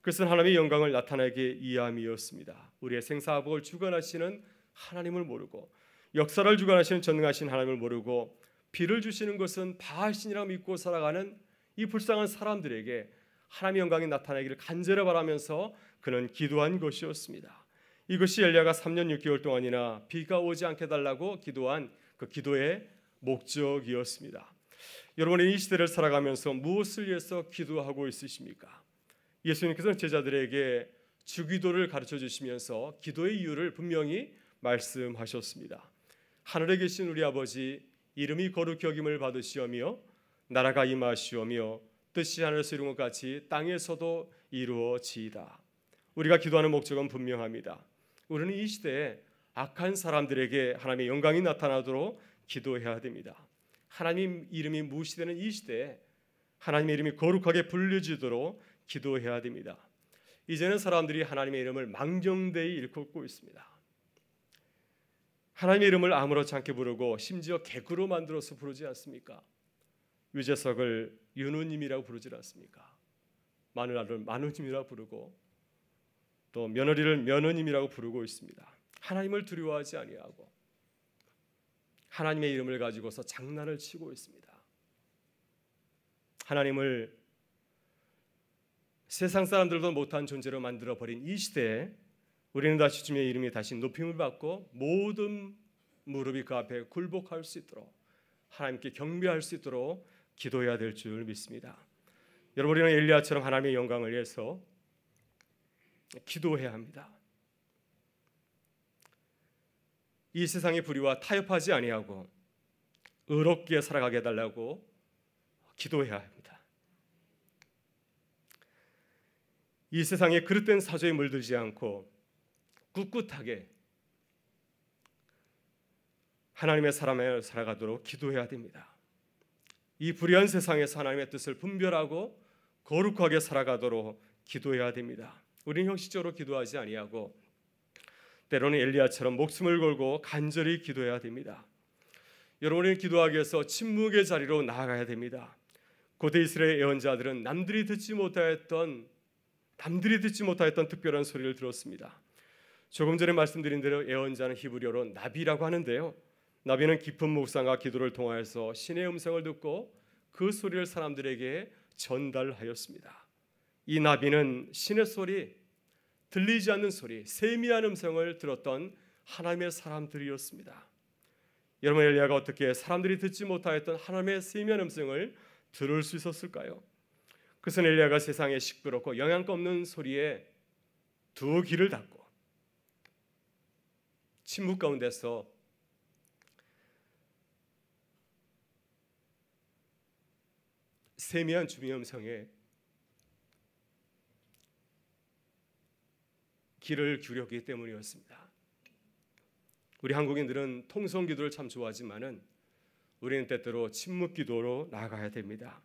그것은 하나님의 영광을 나타내기 위함이었습니다. 우리의 생사복을 주관하시는 하나님을 모르고 역사를 주관하시는 전능하신 하나님을 모르고 비를 주시는 것은 바알신이라고 믿고 살아가는 이 불쌍한 사람들에게 하나님의 영광이 나타나기를 간절히 바라면서 그는 기도한 것이었습니다. 이것이 엘리야가 3년 6개월 동안이나 비가 오지 않게 해달라고 기도한 그 기도의 목적이었습니다. 여러분이 이 시대를 살아가면서 무엇을 위해서 기도하고 있으십니까? 예수님께서는 제자들에게 주기도를 가르쳐 주시면서 기도의 이유를 분명히 말씀하셨습니다. 하늘에 계신 우리 아버지, 이름이 거룩히 여김을 받으시오며 나라가 임하시오며 뜻이 하늘에서 이룬 것 같이 땅에서도 이루어지이다. 우리가 기도하는 목적은 분명합니다. 우리는 이 시대에 악한 사람들에게 하나님의 영광이 나타나도록 기도해야 됩니다. 하나님 이름이 무시되는 이 시대에 하나님의 이름이 거룩하게 불려지도록 기도해야 됩니다. 이제는 사람들이 하나님의 이름을 망정되이 일컫고 있습니다. 하나님의 이름을 아무렇지 않게 부르고 심지어 개그로 만들어서 부르지 않습니까? 유재석을 윤우님이라고 부르지 않습니까? 마누라를 마누님이라고 부르고 또 며느리를 며느님이라고 부르고 있습니다. 하나님을 두려워하지 아니하고 하나님의 이름을 가지고서 장난을 치고 있습니다. 하나님을 세상 사람들도 못한 존재로 만들어버린 이 시대에 우리는 다시 주님의 이름이 다시 높임을 받고 모든 무릎이 그 앞에 굴복할 수 있도록 하나님께 경배할 수 있도록 기도해야 될 줄 믿습니다. 여러분, 우리는 엘리야처럼 하나님의 영광을 위해서 기도해야 합니다. 이 세상의 불의와 타협하지 아니하고 의롭게 살아가게 해달라고 기도해야 합니다. 이 세상에 그릇된 사조에 물들지 않고 꿋꿋하게 하나님의 사람을 살아가도록 기도해야 됩니다. 이 불의한 세상에서 하나님의 뜻을 분별하고 거룩하게 살아가도록 기도해야 됩니다. 우리는 형식적으로 기도하지 아니하고 때로는 엘리야처럼 목숨을 걸고 간절히 기도해야 됩니다. 여러분은 기도하기 위해서 침묵의 자리로 나아가야 됩니다. 고대 이스라엘 예언자들은 남들이 듣지 못하였던 특별한 소리를 들었습니다. 조금 전에 말씀드린 대로 예언자는 히브리어로 나비라고 하는데요. 나비는 깊은 묵상과 기도를 통하여서 신의 음성을 듣고 그 소리를 사람들에게 전달하였습니다. 이 나비는 신의 소리, 들리지 않는 소리, 세미한 음성을 들었던 하나님의 사람들이었습니다. 여러분, 엘리야가 어떻게 사람들이 듣지 못하였던 하나님의 세미한 음성을 들을 수 있었을까요? 그것은 엘리야가 세상에 시끄럽고 영향가 없는 소리에 두 귀를 닫고 침묵 가운데서 세미한 주님의 음성에 귀를 기울였기 때문이었습니다. 우리 한국인들은 통성 기도를 참 좋아하지만은 우리는 때때로 침묵 기도로 나아가야 됩니다.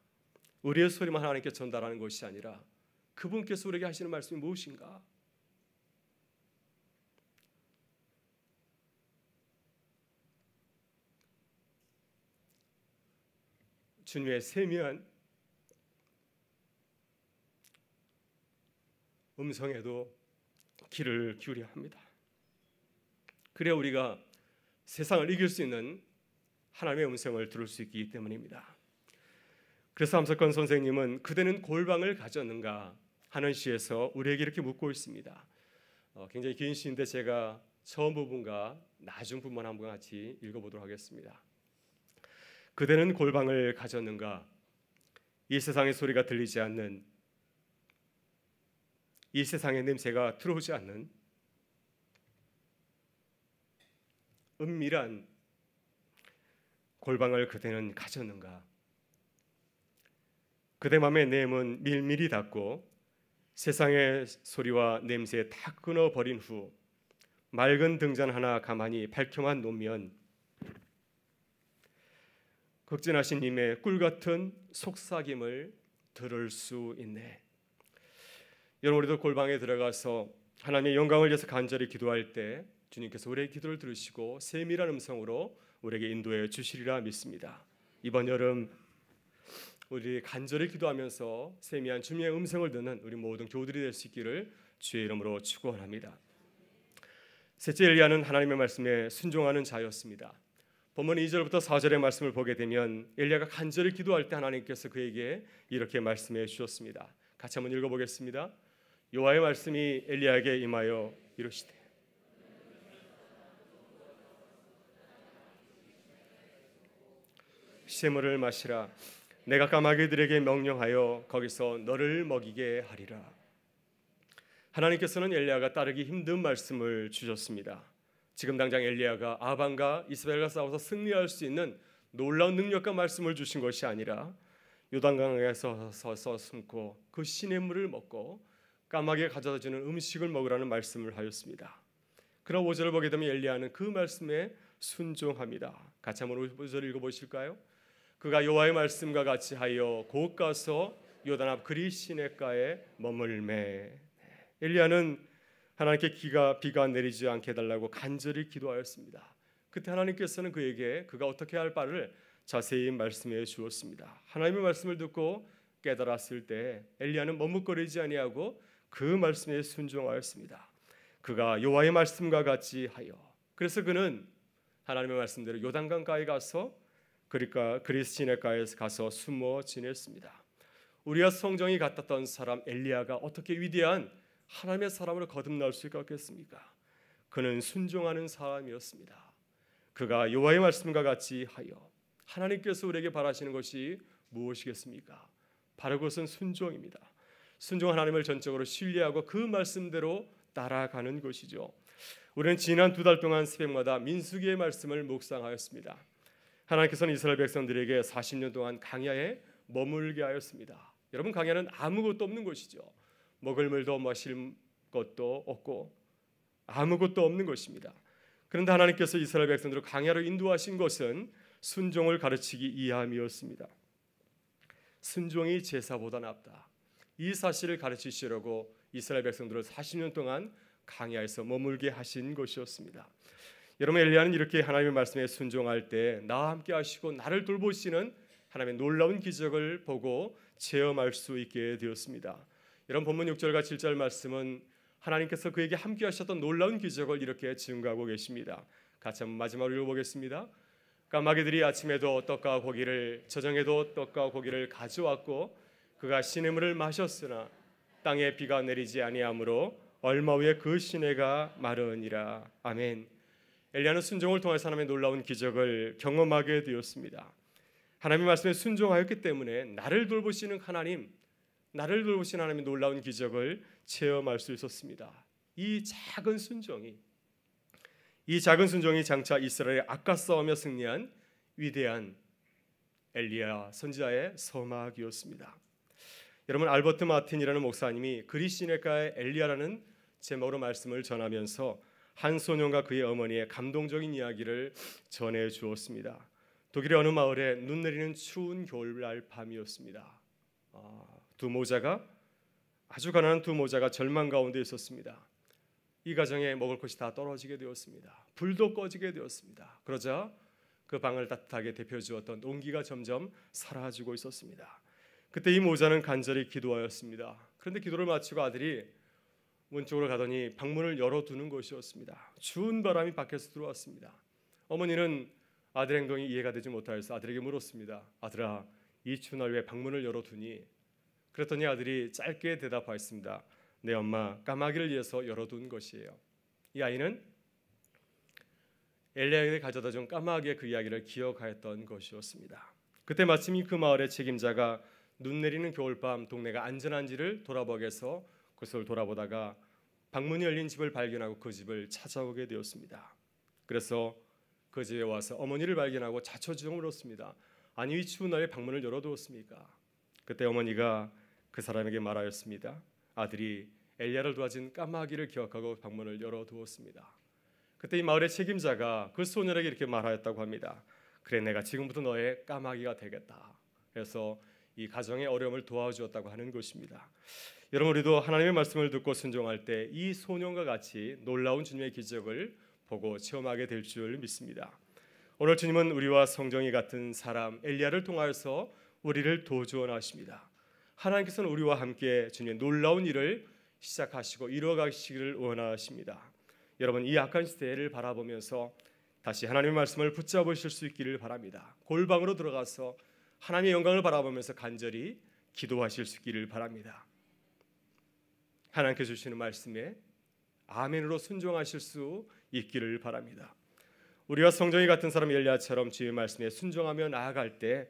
우리의 소리만 하나님께 전달하는 것이 아니라 그분께서 우리에게 하시는 말씀이 무엇인가? 주님의 세미한 음성에도 귀를 기울여야 합니다. 그래야 우리가 세상을 이길 수 있는 하나님의 음성을 들을 수 있기 때문입니다. 그래서 함석헌 선생님은 그대는 골방을 가졌는가 하는 시에서 우리에게 이렇게 묻고 있습니다. 굉장히 긴 시인데 제가 처음 부분과 나중 부분 한번 같이 읽어보도록 하겠습니다. 그대는 골방을 가졌는가? 이 세상의 소리가 들리지 않는, 이 세상의 냄새가 들어오지 않는 은밀한 골방을 그대는 가졌는가? 그대 맘의 내문 밀밀히 닫고 세상의 소리와 냄새에 다 끊어버린 후 맑은 등잔 하나 가만히 밝혀만 놓으면 극진하신 님의 꿀같은 속삭임을 들을 수 있네. 여러분, 우리도 골방에 들어가서 하나님의 영광을 위해서 간절히 기도할 때 주님께서 우리의 기도를 들으시고 세밀한 음성으로 우리에게 인도해 주시리라 믿습니다. 이번 여름 우리 간절히 기도하면서 세미한 주님의 음성을 듣는 우리 모든 교우들이 될 수 있기를 주의 이름으로 축원합니다. 셋째, 엘리야는 하나님의 말씀에 순종하는 자였습니다. 본문 2절부터 4절의 말씀을 보게 되면 엘리야가 간절히 기도할 때 하나님께서 그에게 이렇게 말씀해 주셨습니다. 같이 한번 읽어보겠습니다. 여호와의 말씀이 엘리야에게 임하여 이르시되 샘물을 마시라. 내가 까마귀들에게 명령하여 거기서 너를 먹이게 하리라. 하나님께서는 엘리야가 따르기 힘든 말씀을 주셨습니다. 지금 당장 엘리야가 아방과 이스라엘과 싸워서 승리할 수 있는 놀라운 능력과 말씀을 주신 것이 아니라 요단강에서 서서 숨고 그 시냇물을 먹고 까마귀가 가져다주는 음식을 먹으라는 말씀을 하였습니다. 그러나 5절을 보게 되면 엘리야는 그 말씀에 순종합니다. 같이 한번 5절 읽어보실까요? 그가 여호와의 말씀과 같이 하여 곧 가서 요단 앞 그리 시냇가에 머물매. 엘리야는 하나님께 비가 내리지 않게 해달라고 간절히 기도하였습니다. 그때 하나님께서는 그에게 그가 어떻게 할 바를 자세히 말씀해 주었습니다. 하나님의 말씀을 듣고 깨달았을 때 엘리야는 머뭇거리지 아니하고 그 말씀에 순종하였습니다. 그가 여호와의 말씀과 같이 하여, 그래서 그는 하나님의 말씀대로 요단강가에 가서 그러니까 그리스 시냇가에서 가서 숨어 지냈습니다. 우리와 성정이 같았던 사람 엘리야가 어떻게 위대한 하나님의 사람으로 거듭날 수 있겠습니까? 그는 순종하는 사람이었습니다. 그가 여호와의 말씀과 같이 하여, 하나님께서 우리에게 바라시는 것이 무엇이겠습니까? 바로 그것은 순종입니다. 순종 하나님을 전적으로 신뢰하고 그 말씀대로 따라가는 것이죠. 우리는 지난 2달 동안 새벽마다 민수기의 말씀을 묵상하였습니다. 하나님께서는 이스라엘 백성들에게 40년 동안 광야에 머물게 하였습니다. 여러분, 광야는 아무것도 없는 곳이죠. 먹을 물도 마실 것도 없고 아무것도 없는 것입니다. 그런데 하나님께서 이스라엘 백성들을 광야로 인도하신 것은 순종을 가르치기 위함이었습니다. 순종이 제사보다 낫다. 이 사실을 가르치시려고 이스라엘 백성들을 40년 동안 광야에서 머물게 하신 것이었습니다. 여러분, 엘리야는 이렇게 하나님의 말씀에 순종할 때 나와 함께 하시고 나를 돌보시는 하나님의 놀라운 기적을 보고 체험할 수 있게 되었습니다. 여러분, 본문 6절과 7절 말씀은 하나님께서 그에게 함께 하셨던 놀라운 기적을 이렇게 증거하고 계십니다. 같이 한번 마지막으로 읽어보겠습니다. 까마귀들이 아침에도 떡과 고기를, 저녁에도 떡과 고기를 가져왔고 그가 시냇물을 마셨으나 땅에 비가 내리지 아니하므로 얼마 후에 그 시내가 마르니라. 아멘. 엘리야는 순종을 통해서 하나님의 놀라운 기적을 경험하게 되었습니다. 하나님의 말씀에 순종하였기 때문에 나를 돌보시는 하나님, 나를 돌보시는 하나님의 놀라운 기적을 체험할 수 있었습니다. 이 작은 순종이 장차 이스라엘의 악과 싸우며 승리한 위대한 엘리야 선지자의 서막이었습니다. 여러분, 알버트 마틴이라는 목사님이 그리 시냇가의 엘리야라는 제목으로 말씀을 전하면서 한 소년과 그의 어머니의 감동적인 이야기를 전해 주었습니다. 독일의 어느 마을에 눈 내리는 추운 겨울날 밤이었습니다. 아주 가난한 두 모자가 절망 가운데 있었습니다. 이 가정에 먹을 것이 다 떨어지게 되었습니다. 불도 꺼지게 되었습니다. 그러자 그 방을 따뜻하게 데펴주었던 온기가 점점 사라지고 있었습니다. 그때 이 모자는 간절히 기도하였습니다. 그런데 기도를 마치고 아들이 문 쪽으로 가더니 방문을 열어두는 것이었습니다. 추운 바람이 밖에서 들어왔습니다. 어머니는 아들의 행동이 이해가 되지 못하여서 아들에게 물었습니다. 아들아, 이 추운 날 왜 방문을 열어두니? 그랬더니 아들이 짧게 대답하였습니다. 내 엄마 까마귀를 위해서 열어둔 것이에요. 이 아이는 엘리야에게 가져다 준 까마귀의 그 이야기를 기억하였던 것이었습니다. 그때 마침 그 마을의 책임자가 눈 내리는 겨울밤 동네가 안전한지를 돌아보기 위해서 그것을 돌아보다가 방문이 열린 집을 발견하고 그 집을 찾아오게 되었습니다. 그래서 그 집에 와서 어머니를 발견하고 자초지종을 물었습니다. 아니 이 추운 날에 방문을 열어두었습니까? 그때 어머니가 그 사람에게 말하였습니다. 아들이 엘리야를 도와준 까마귀를 기억하고 방문을 열어두었습니다. 그때 이 마을의 책임자가 그 소년에게 이렇게 말하였다고 합니다. 그래, 내가 지금부터 너의 까마귀가 되겠다. 그래서 이 가정의 어려움을 도와주었다고 하는 것입니다. 여러분, 우리도 하나님의 말씀을 듣고 순종할 때 이 소년과 같이 놀라운 주님의 기적을 보고 체험하게 될 줄 믿습니다. 오늘 주님은 우리와 성정이 같은 사람 엘리야를 통하여서 우리를 도전하십니다. 하나님께서는 우리와 함께 주님의 놀라운 일을 시작하시고 이루어가시기를 원하십니다. 여러분, 이 악한 시대를 바라보면서 다시 하나님의 말씀을 붙잡으실 수 있기를 바랍니다. 골방으로 들어가서 하나님의 영광을 바라보면서 간절히 기도하실 수 있기를 바랍니다. 하나님께 주시는 말씀에 아멘으로 순종하실 수 있기를 바랍니다. 우리와 성정이 같은 사람 엘리야처럼 주의 말씀에 순종하며 나아갈 때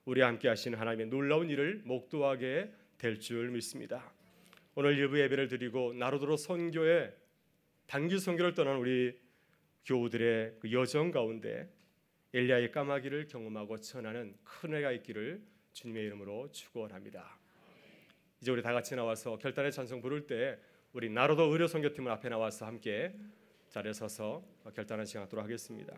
우리와 함께 하시는 하나님의 놀라운 일을 목도하게 될 줄 믿습니다. 오늘 일부 예배를 드리고 나로도로 선교에 단기 선교를 떠난 우리 교우들의 그 여정 가운데 엘리야의 까마귀를 경험하고 전하는 큰 은혜가 있기를 주님의 이름으로 축원합니다. 이제 우리 다 같이 나와서 결단의 찬송 부를 때 우리 나로도 의료 선교팀을 앞에 나와서 함께 자리에 서서 결단을 시작하도록 하겠습니다.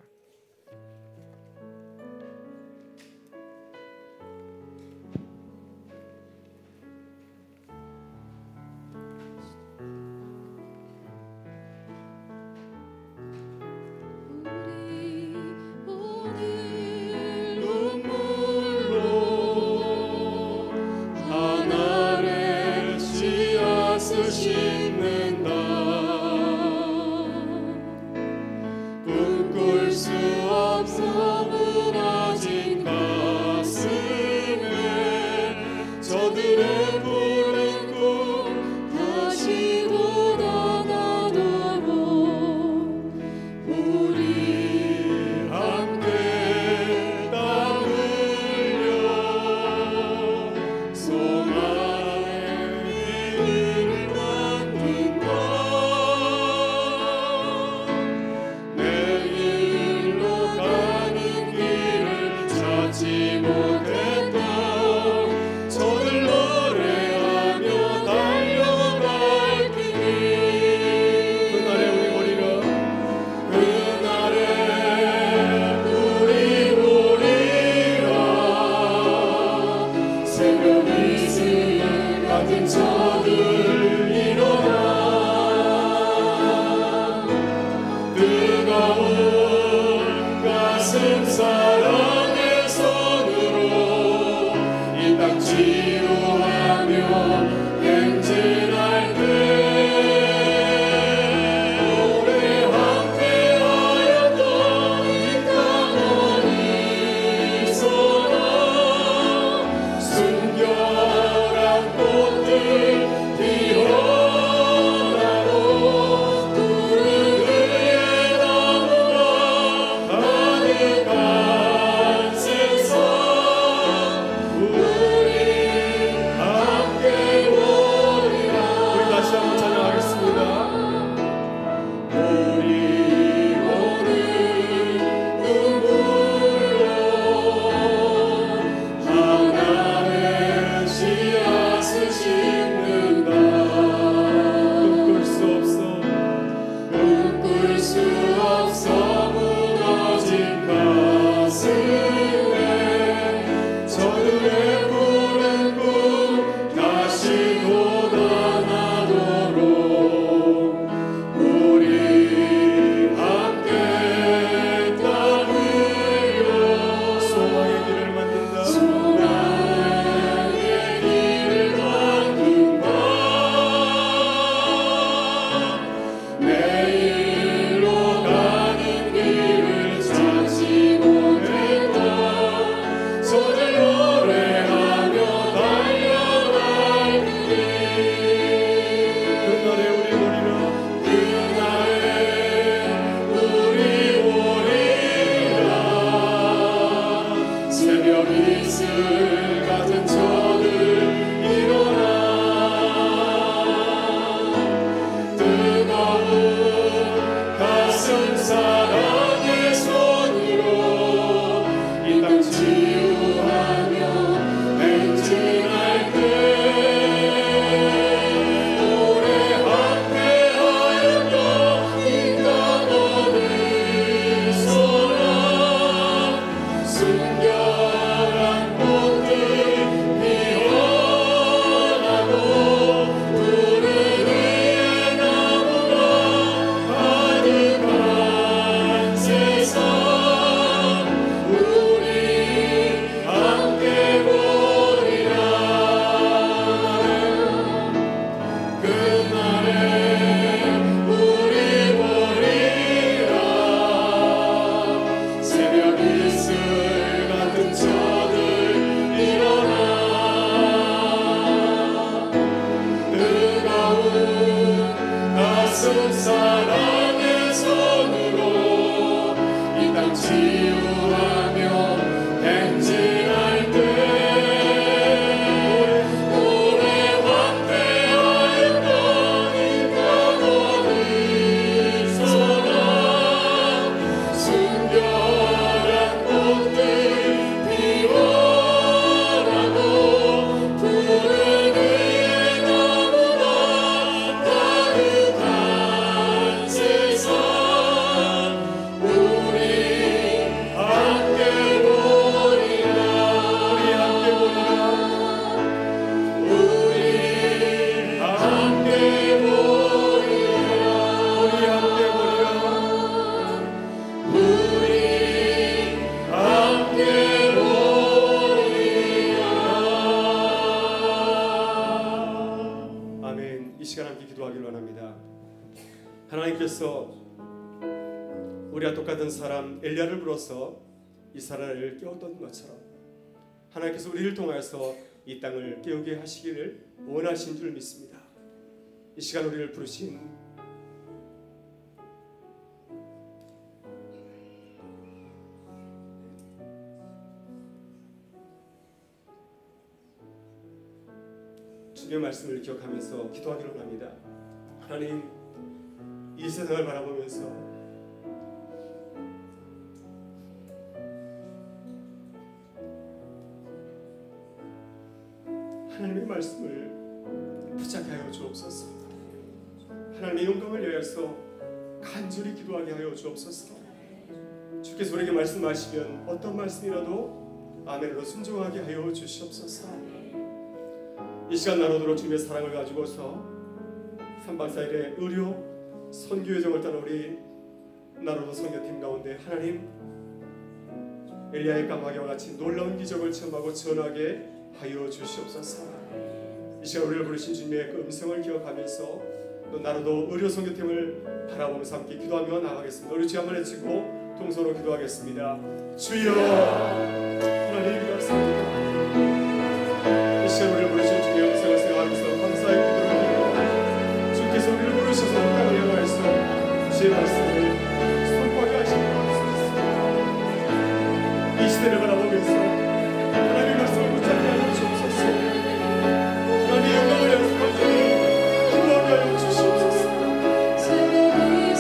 꿈꿀 수 없어 하나님께서 우리와 똑같은 사람 엘리야를 불러서 이 사람을 깨웠던 것처럼 하나님께서 우리를 통하여서 이 땅을 깨우게 하시기를 원하신 줄 믿습니다. 이 시간 우리를 부르신 주님의 말씀을 기억하면서 기도하기로 합니다. 하나님, 이 세상을 바라보면서 하나님의 말씀을 붙잡게 하여 주옵소서. 하나님의 영광을 위하여서 간절히 기도하게 하여 주옵소서. 주께서 우리에게 말씀하시면 어떤 말씀이라도 아멘으로 순종하게 하여 주시옵소서. 이 시간 나누도록 주님의 사랑을 가지고서 3박 4일의 의료 선교여정을 떠나 우리 나로도 선교팀 가운데 하나님 엘리야의 까마귀와 같이 놀라운 기적을 체험하고 전하게 하여 주시옵소서. 이 시간 우리를 부르신 주님의 그 음성을 기억하면서 또 나로도 의료 선교팀을 바라보면서 함께 기도하며 나가겠습니다. 우리 주 한번 외치고 동서로 기도하겠습니다. 주여 하나님 감사합니다. 이 시간 우리를 부르신 주님의 음성을 생각하면서 감사의 기도를 드립니다. 주께서 우리를 부르셔서 땅을 향하여서 주의 말씀을 선포하게 하시는 것 같습니다. 이 시대를 바라보면서 하나님의 말씀을 붙잡게 하여 주옵소서. 하나님의 영광을 위해서 간절히 기도하게 하여 주시옵소서.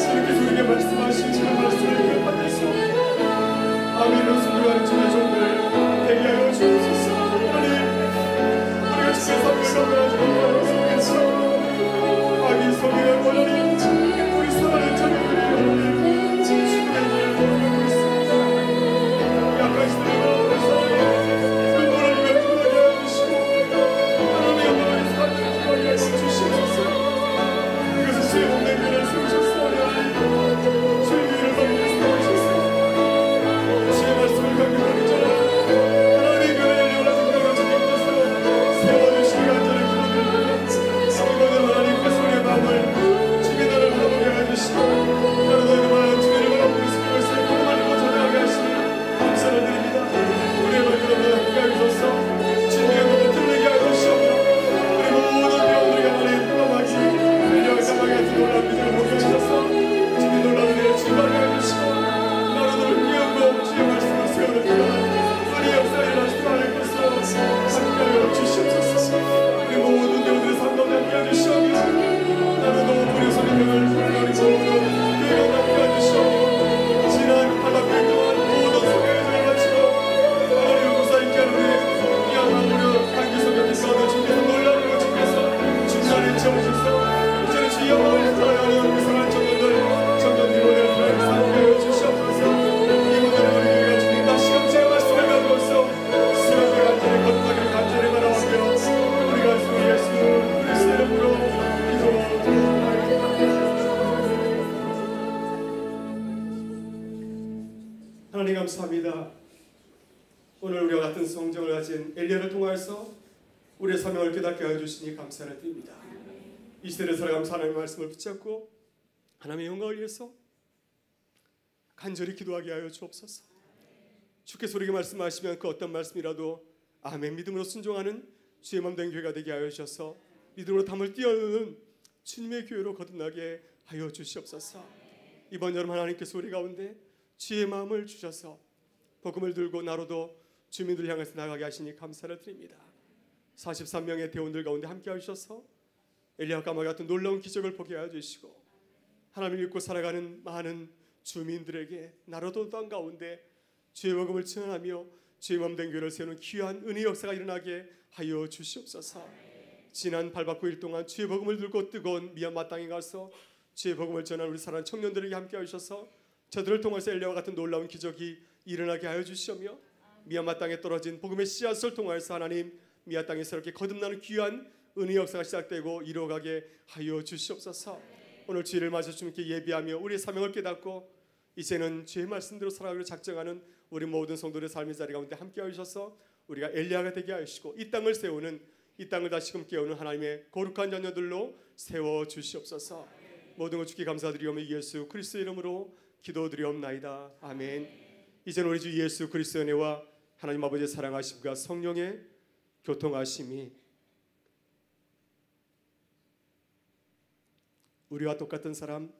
주님께서 우리에게 말씀하신 주의 말씀을 기억하면서 아멘으로 순종하는 주의 종들 되게 하여 주옵소서. 하나님, 우리가 주의 삶을 감당하지 못하는 속에서 악의 속에 원하는 우리 사랑의 자녀들이 하나님 주님의 은혜를 모르고 있습니다. 약한 시대를 바라보는 사랑을 그 모르니가 기도하게 하여 주시고 하나님의 영광을 삶을 기도하게 하여 주시옵소서. 이것은 주의 몸된 교회를 세우셨사오니 주의 교회를 받는 세우셨사. 주의 말씀을 강력하게 전하는 하나님의 교회를 영원한 생각을 주님께서 세워주시기 간절히 기도드립니다. 이번에 하나님께 손의 마음을 주의 나를 바라보게 해주시고 나로 너희를 말하는 주의를 바라보고 있으며 열쇠의 고마움을 전하게 하시니 감사를 드립니다. 우리의 말씀으로 함께 하셔서 주님의 영광을 드러내게 하여 주시옵소서. 우리 모든 배우들에게 하나님 평안하기 엘리야와 까마귀 같은 놀라운 기적을 보게 하셔서 주님 놀라운 은혜를 증거하게 하여 주시고 나로 너를 깨우고 주의 말씀을 세우는 그런 우리 역사에 일하시기 하나님께서 함께 하여 주시옵소서. 우리 모든 배우들의 삶 가운데 함께 하여 주시오며 나로 너무 우리 소리명을 우리 모든 교회가 함께 하여 주시오며 지난 한학교의 동안 모든 소개를 마치고 하나님을 무사있게 하는 우리 미안한 우리 단기 소개팀 가운데 주께서 놀라운 것 주께서 중간에 채우셔서 이제는 주의 영광을 살아가는 우리 사랑하는 청년들 청년들의 함께 하여 주시옵소서. 이분들의 우리 교회가 주님 다시금 주의 말씀을 가지고서 새롭게 간절히 거듭나기를 간절히 바라오며 우리가 주 예수 그리스도의 이름으로 기도드립니다. 하나님 감사합니다. 오늘 우리와 같은 성정을 가진 엘리야를 통하여서 우리의 사명을 깨닫게 하여 주시니 감사를 드립니다. 이 시대를 살아가면서 하나님의 말씀을 붙잡고 하나님의 영광을 위해서 간절히 기도하게 하여 주옵소서. 주께서 우리에게 말씀하시면 그 어떤 말씀이라도 아멘 믿음으로 순종하는 주의 몸된 교회가 되게 하여 주셔서 믿음으로 담을 뛰어오는 주님의 교회로 거듭나게 하여 주시옵소서. 이번 여름 하나님께서 우리 가운데 주의 마음을 주셔서 복음을 들고 나로도 주민들 향해서 나가게 하시니 감사를 드립니다. 43명의 대원들 가운데 함께 하셔서 엘리야와 까마귀 같은 놀라운 기적을 보게 하여 주시고 하나님을 믿고 살아가는 많은 주민들에게 나로도 땅 가운데 주의 복음을 전하며 주의 몸된 교회를 세우는 귀한 은혜 역사가 일어나게 하여 주시옵소서. 지난 8박 9일 동안 주의 복음을 들고 뜨거운 미얀마 땅에 가서 주의 복음을 전하는 우리 사랑하는 청년들에게 함께 하셔서 저들을 통해서 엘리야와 같은 놀라운 기적이 일어나게 하여 주시며 미얀마 땅에 떨어진 복음의 씨앗을 통하여서 하나님 미얀마 땅에 새롭게 거듭나는 귀한 은혜 역사가 시작되고 이루어가게 하여 주시옵소서. 오늘 주일을 맞아 주님께 예비하며 우리의 사명을 깨닫고 이제는 주의 말씀대로 살아가기로 작정하는 우리 모든 성도들의 삶의 자리 가운데 함께 하셔서 우리가 엘리야가 되게 하시고 이 땅을 세우는 이 땅을 다시금 깨우는 하나님의 거룩한 자녀들로 세워 주시옵소서. 모든 것 주께 감사드리오며 예수 그리스도의 이름으로 기도드리옵나이다. 아멘. 이제는 우리 주 예수 그리스도의 은혜와 하나님 아버지의 사랑하심과 성령의 교통하심이 우리와 똑같은 사람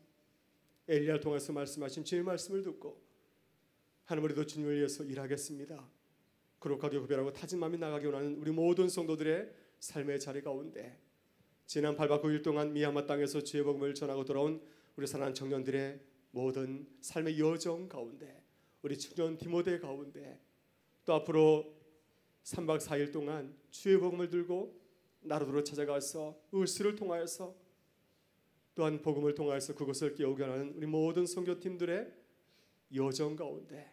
엘리야를 통해서 말씀하신 주님의 말씀을 듣고 하나님 우리도 주님을 위해서 일하겠습니다. 거룩하게 구별하고 타진 마음이 나가기 원하는 우리 모든 성도들의 삶의 자리 가운데 지난 8박 9일 동안 미얀마 땅에서 주의 복음을 전하고 돌아온 우리 사랑하는 청년들의 모든 삶의 여정 가운데 우리 청년 디모데 가운데 또 앞으로 3박 4일 동안 주의 복음을 들고 나라도로 찾아가서 을스를 통하여서 또한 복음을 통하여서 그것을 깨우게 하는 우리 모든 선교팀들의 여정 가운데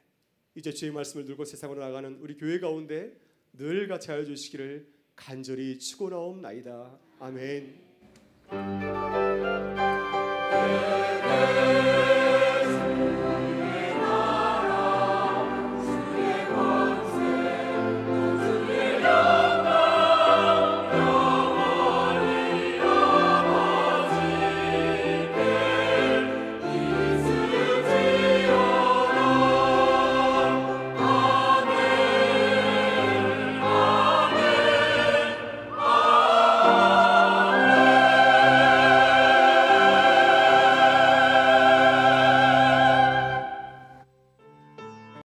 이제 주의 말씀을 들고 세상으로 나가는 우리 교회 가운데 늘 같이 하여 주시기를 간절히 축원하옵나이다. 아멘.